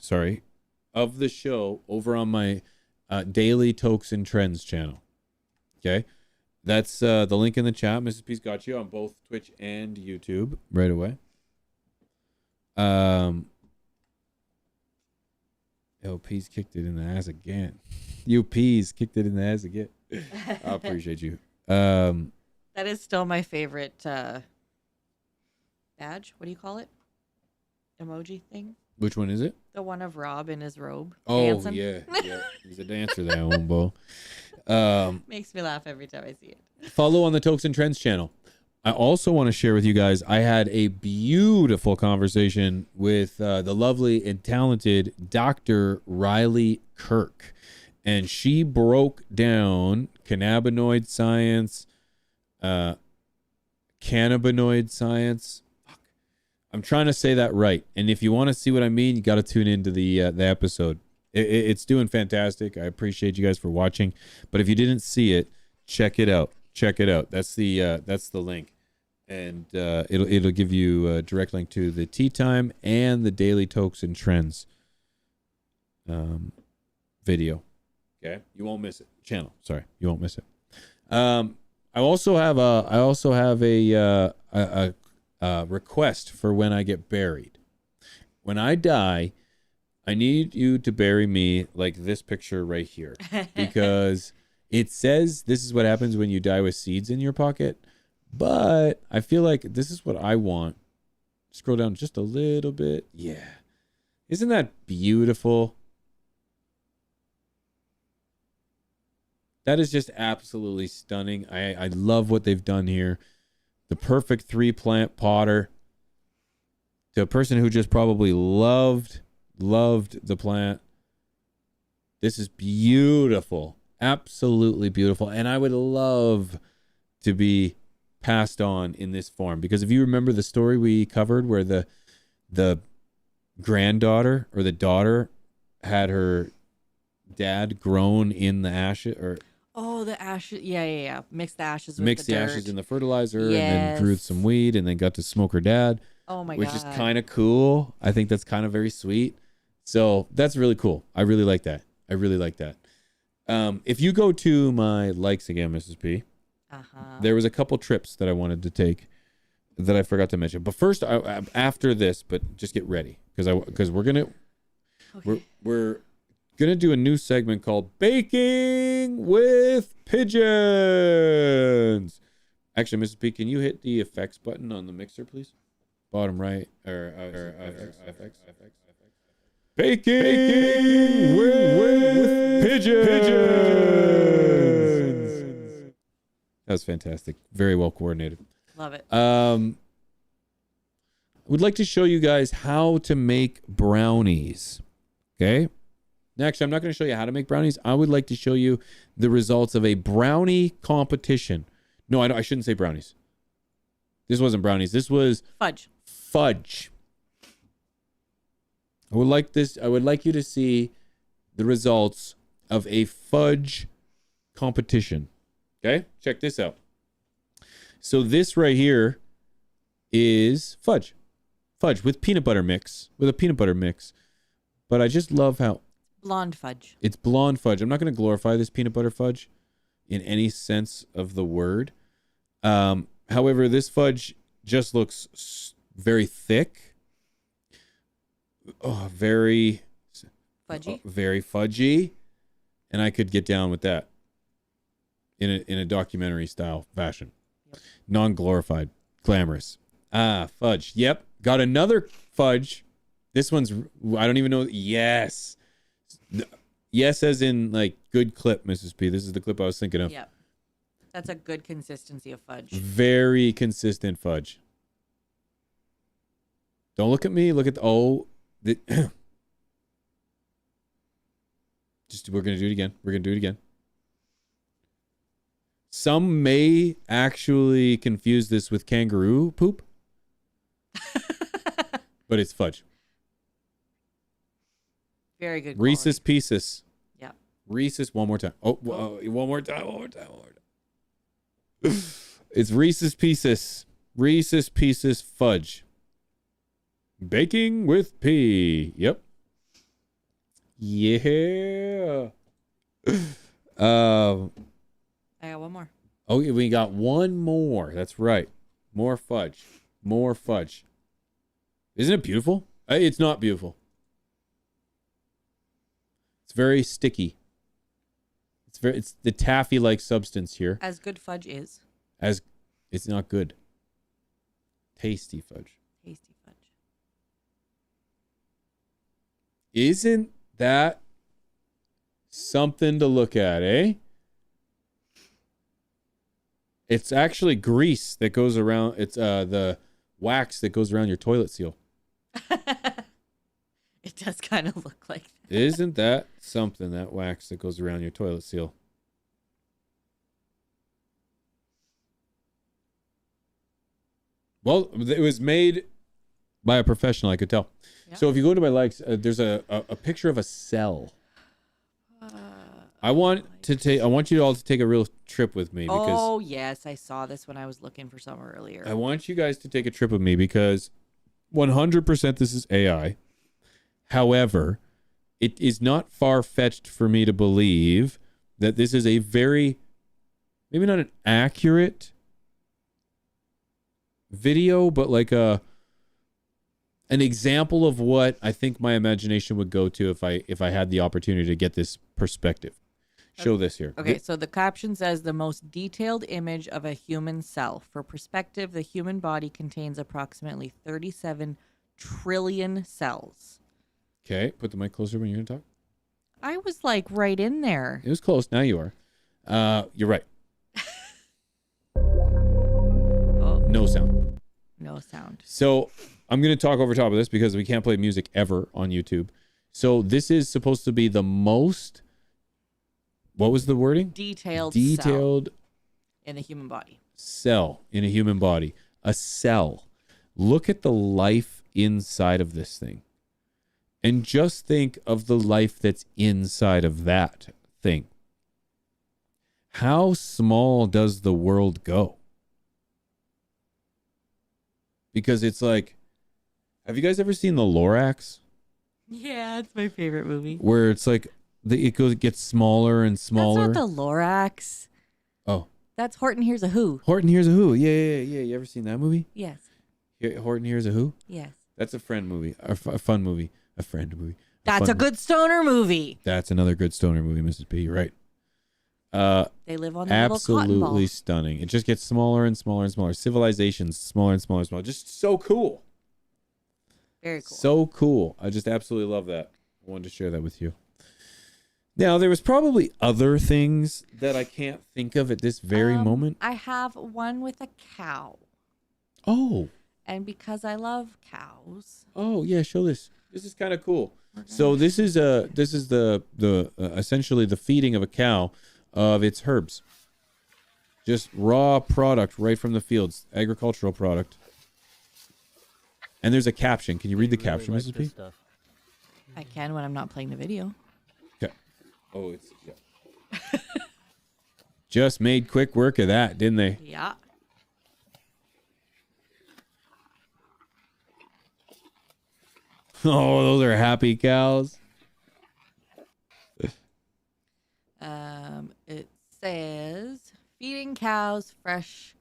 of the show over on my Daily Tokes and Trends channel. Okay? That's the link in the chat. Mrs. P's got you on both Twitch and YouTube right away. P's kicked it in the ass again. P's kicked it in the ass again. I appreciate you. That is still my favorite badge. What do you call it? Emoji thing. Which one is it? The one of Rob in his robe. Oh, dancing. yeah. He's a dancer, that one, Bo. Makes me laugh every time I see it. Follow on the Tokes and Trends channel. I also want to share with you guys, I had a beautiful conversation with the lovely and talented Dr. Riley Kirk. And she broke down cannabinoid science, cannabinoid science. I'm trying to say that right. And if you want to see what I mean, you got to tune into the episode. It's doing fantastic. I appreciate you guys for watching. But if you didn't see it, check it out. That's the link. And it'll give you a direct link to the Tea Time and the Daily Tokes and Trends video. Okay, you won't miss it. Channel, sorry, you won't miss it. I also have a request for when I get buried. When I die, I need you to bury me like this picture right here, because It says this is what happens when you die with seeds in your pocket, but I feel like this is what I want. Scroll down just a little bit. Yeah. Isn't that beautiful? That is just absolutely stunning. I love what they've done here. The perfect 3-plant potter. To a person who just probably loved the plant. This is beautiful. Absolutely beautiful. And I would love to be passed on in this form. Because if you remember the story we covered where the granddaughter or the daughter had her dad grown in the ashes or the ashes. Yeah. Mix the ashes with mixed the the dirt. ashes in the fertilizer and then grew some weed and then got to smoke her dad. Oh my god. Which is kind of cool. I think that's kind of very sweet. So that's really cool. I really like that. If you go to my likes again, Mrs. P, there was a couple trips that I wanted to take that I forgot to mention. But first, after this, but just get ready because we're gonna we're gonna do a new segment called Baking with Pigeons. Actually, Mrs. P, can you hit the effects button on the mixer, please? Bottom right or FX. Baking with Pigeons. That was fantastic. Very well coordinated. Love it. I would like to show you guys how to make brownies. Okay. Next, I'm not going to show you how to make brownies. I would like to show you the results of a brownie competition. No, I shouldn't say brownies. This wasn't brownies. This was fudge. I would like you to see the results of a fudge competition. Okay? Check this out. So this right here is fudge. Fudge with peanut butter mix. With a peanut butter mix. But I just love how blonde fudge. It's blonde fudge. I'm not going to glorify this peanut butter fudge in any sense of the word. However, this fudge just looks very thick. Oh, very fudgy. Very fudgy. And I could get down with that in a documentary style fashion. Yep. Non-glorified. Glamorous. Fudge. Yep. Got another fudge. This one's, I don't even know. Yes. Yes, as in like good clip, Mrs. P. This is the clip I was thinking of. Yep. That's a good consistency of fudge. Very consistent fudge. Don't look at me. Look at we're going to do it again. Some may actually confuse this with kangaroo poop. But it's fudge. Very good quality. Reese's Pieces. Yeah. Reese's, one more time. One more time. It's Reese's Pieces. Reese's Pieces fudge. Baking with P. Yep. Yeah. I got one more. Oh, we got one more. That's right. More fudge. Isn't it beautiful? It's not beautiful. It's very sticky. It's the taffy-like substance here. As good fudge is. It's not good. Tasty fudge. Isn't that something to look at, eh? It's actually grease that goes around. It's the wax that goes around your toilet seal. It does kind of look like that. Isn't that something, that wax that goes around your toilet seal? Well, it was made by a professional, I could tell. Yeah. So if you go to my likes, there's a picture of a cell. I want you all to take a real trip with me. Because yes, I saw this when I was looking for some earlier. I want you guys to take a trip with me because 100% this is AI. However, it is not far-fetched for me to believe that this is a very, maybe not an accurate video, but like an example of what I think my imagination would go to if I had the opportunity to get this perspective. Show this here. Okay, so the caption says the most detailed image of a human cell. For perspective, the human body contains approximately 37 trillion cells. Okay, put the mic closer when you're going to talk. I was like right in there. It was close. Now you are. You're right. No sound. No sound. So I'm going to talk over top of this because we can't play music ever on YouTube. So this is supposed to be the most, what was the wording? Detailed cell in the human body. Cell in a human body. A cell. Look at the life inside of this thing. And just think of the life that's inside of that thing. How small does the world go? Because it's like, have you guys ever seen The Lorax? Yeah, it's my favorite movie. Where it's like, it gets smaller and smaller. That's not the Lorax. Oh. That's Horton Hears a Who. Horton Hears a Who. Yeah. You ever seen that movie? Yes. Horton Hears a Who? Yes. That's a friend movie. A fun movie. A friend movie. That's a good stoner movie. That's another good stoner movie, Mrs. P. You're right. They live on the little cotton ball. Absolutely stunning. It just gets smaller and smaller and smaller. Civilizations smaller and smaller and smaller. Just so cool. Very cool. So cool. I just absolutely love that. I wanted to share that with you. Now, there was probably other things that I can't think of at this very moment. I have one with a cow. Oh. And because I love cows. Oh, yeah, show this. This is kind of cool. So this is the essentially the feeding of a cow of its herbs. Just raw product right from the fields, agricultural product. And there's a caption. Can you read the caption, Mrs. P? I can when I'm not playing the video. Okay. Oh, it's yeah. Just made quick work of that, didn't they? Yeah. Oh, those are happy cows. It says feeding cows fresh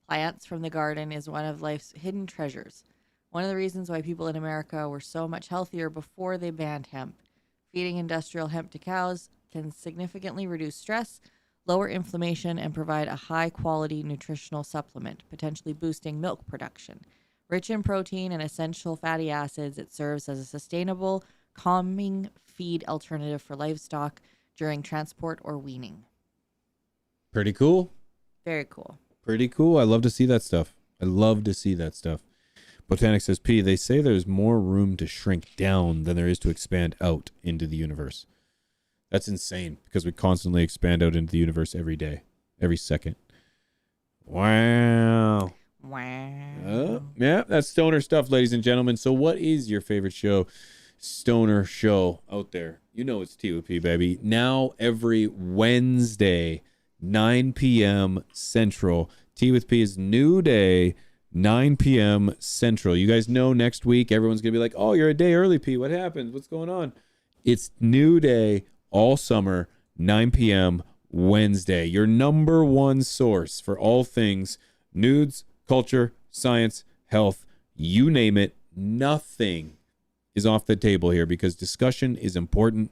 plants from the garden is one of life's hidden treasures. One of the reasons why people in America were so much healthier before they banned hemp. Feeding industrial hemp to cows can significantly reduce stress, lower inflammation, and provide a high-quality nutritional supplement, potentially boosting milk production. Rich in protein and essential fatty acids, it serves as a sustainable, calming feed alternative for livestock during transport or weaning. Pretty cool. Very cool. Pretty cool. I love to see that stuff. Botanic says, P, they say there's more room to shrink down than there is to expand out into the universe. That's insane because we constantly expand out into the universe every day, every second. Wow. Yeah, that's stoner stuff, ladies and gentlemen. So what is your favorite stoner show out there? You know it's Tea with P, baby. Now every Wednesday, 9 p.m. Central. Tea with P is new day, 9 p.m. Central. You guys know next week everyone's going to be like, oh, you're a day early, P. What happened? What's going on? It's new day all summer, 9 p.m. Wednesday. Your number one source for all things nudes, culture, science, health, you name it. Nothing is off the table here because discussion is important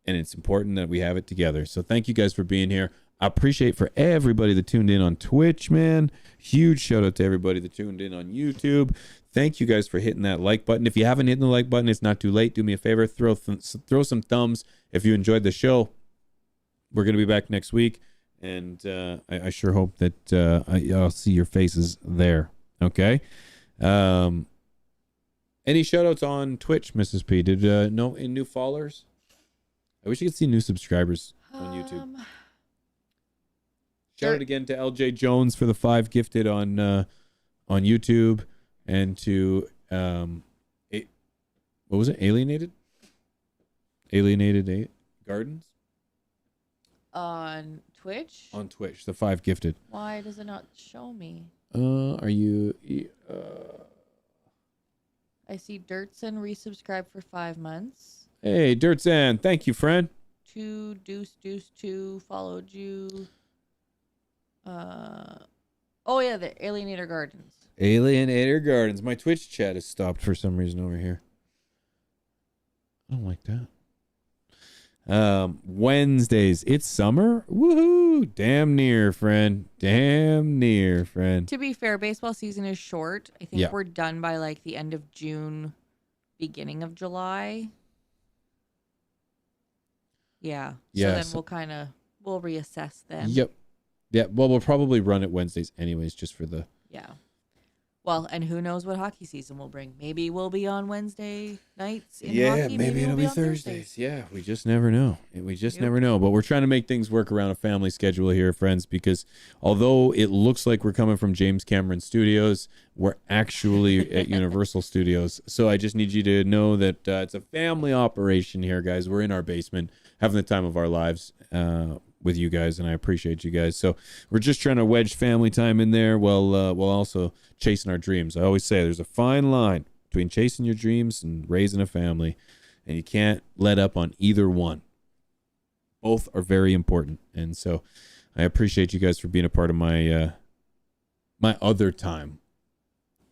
and it's important that we have it together. So thank you guys for being here. I appreciate for everybody that tuned in on Twitch, man. Huge shout out to everybody that tuned in on YouTube. Thank you guys for hitting that like button. If you haven't hit the like button, it's not too late. Do me a favor, throw some thumbs if you enjoyed the show. We're going to be back next week, and I sure hope that I'll see your faces there. Okay? Any shout outs on Twitch, Mrs. P? Did new followers? I wish you could see new subscribers on YouTube. Shout out again to LJ Jones for the 5 gifted on YouTube, and to what was it? Alienated Gardens on Twitch. On Twitch, the 5 gifted. Why does it not show me? Are you? I see Dirtson resubscribed for 5 months. Hey, Dirtson, thank you, friend. 2 Deuce 2 followed you. Oh yeah, the Alienator Gardens. Alienator Gardens. My Twitch chat is stopped for some reason over here. I don't like that. Wednesdays. It's summer. Woohoo! Damn near, friend. Damn near, friend. To be fair, baseball season is short. I think Yeah. we're done by like the end of June, beginning of July. Yeah. So Yes. then we'll reassess then. Yep. Yeah. Well, we'll probably run it Wednesdays anyways, just for the. Yeah. Well, and who knows what hockey season will bring? Maybe we'll be on Wednesday nights in hockey. Maybe it'll we'll be on Thursdays. Yeah, we just never know. We just never know. But we're trying to make things work around a family schedule here, friends, because although it looks like we're coming from James Cameron Studios, we're actually at Universal Studios. So I just need you to know that it's a family operation here, guys. We're in our basement having the time of our lives with you guys, and I appreciate you guys. So we're just trying to wedge family time in there while also chasing our dreams. I always say there's a fine line between chasing your dreams and raising a family, and you can't let up on either one. Both are very important, and so I appreciate you guys for being a part of my my other time.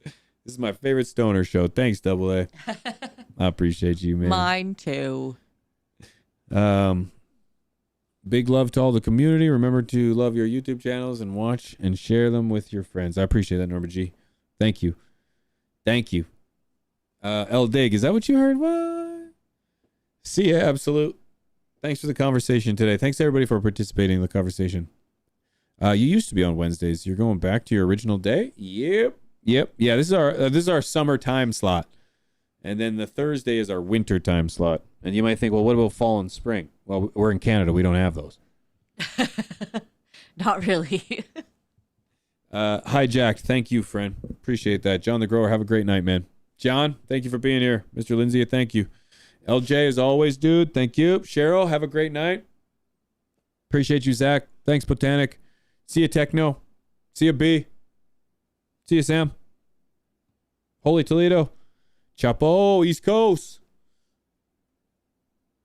This is my favorite stoner show. Thanks, Double A. I appreciate you, man. Mine too. Big love to all the community. Remember to love your YouTube channels and watch and share them with your friends. I appreciate that, Norma G. Thank you. Thank you. L Dig, is that what you heard? What? See ya, Absolute. Thanks for the conversation today. Thanks everybody for participating in the conversation. You used to be on Wednesdays. You're going back to your original day? Yep. Yeah, this is our summer time slot. And then the Thursday is our winter time slot. And you might think, well, what about fall and spring? Well, we're in Canada. We don't have those. Not really. Hijacked. Thank you, friend. Appreciate that. John the Grower, have a great night, man. John, thank you for being here. Mr. Lindsay, thank you. LJ, as always, dude, thank you. Cheryl, have a great night. Appreciate you, Zach. Thanks, Botanic. See you, Techno. See you, B. See you, Sam. Holy Toledo. Chapo, East Coast.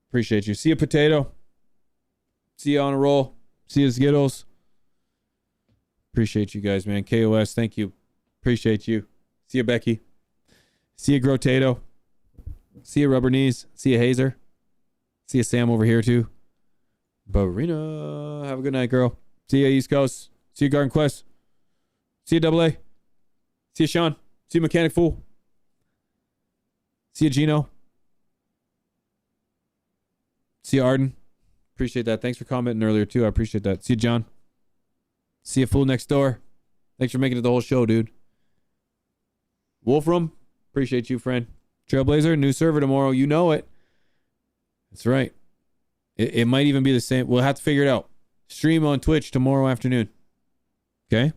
Appreciate you. See you, Potato. See you on a roll. See you, Skittles. Appreciate you guys, man. KOS, thank you. Appreciate you. See you, Becky. See you, Grotato. See you, Rubber Knees. See you, Hazer. See you, Sam over here, too. Barina. Have a good night, girl. See you, East Coast. See you, Garden Quest. See you, Double A. See you, Sean. See you, Mechanic Fool. See you, Gino. See you, Arden. Appreciate that. Thanks for commenting earlier, too. I appreciate that. See you, John. See you, Fool Next Door. Thanks for making it the whole show, dude. Wolfram. Appreciate you, friend. Trailblazer, new server tomorrow. You know it. That's right. It might even be the same. We'll have to figure it out. Stream on Twitch tomorrow afternoon. Okay?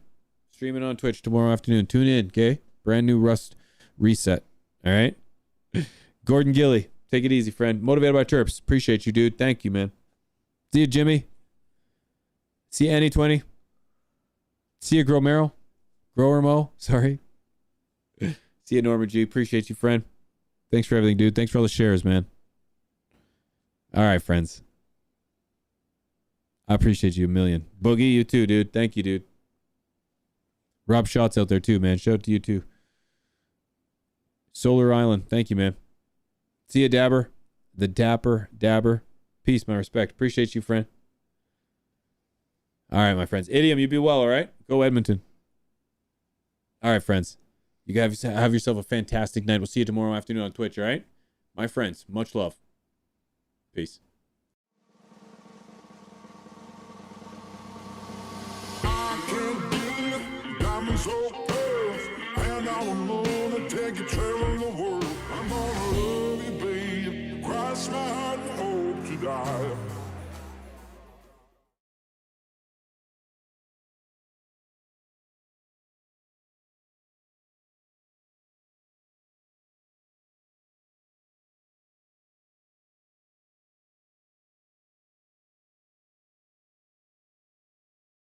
Streaming on Twitch tomorrow afternoon. Tune in, okay? Brand new Rust reset. All right? Gordon Gilly. Take it easy, friend. Motivated by Terps. Appreciate you, dude. Thank you, man. See you, Jimmy. See you, Annie 20. See you, Gromero. Grower Mo. Sorry. See you, Norma G. Appreciate you, friend. Thanks for everything, dude. Thanks for all the shares, man. All right, friends. I appreciate you a million. Boogie, you too, dude. Thank you, dude. Rob Shot's out there too, man. Shout out to you too. Solar Island. Thank you, man. See you, Dabber. The Dapper Dabber. Peace, my respect. Appreciate you, friend. All right, my friends. Idiom, you be well, all right? Go Edmonton. All right, friends. You guys have yourself a fantastic night. We'll see you tomorrow afternoon on Twitch, all right? My friends, much love. Peace. Diamonds so pearls, and I will wanna take you traveling the world. I'm gonna love you, babe. Cross my heart and hope to die.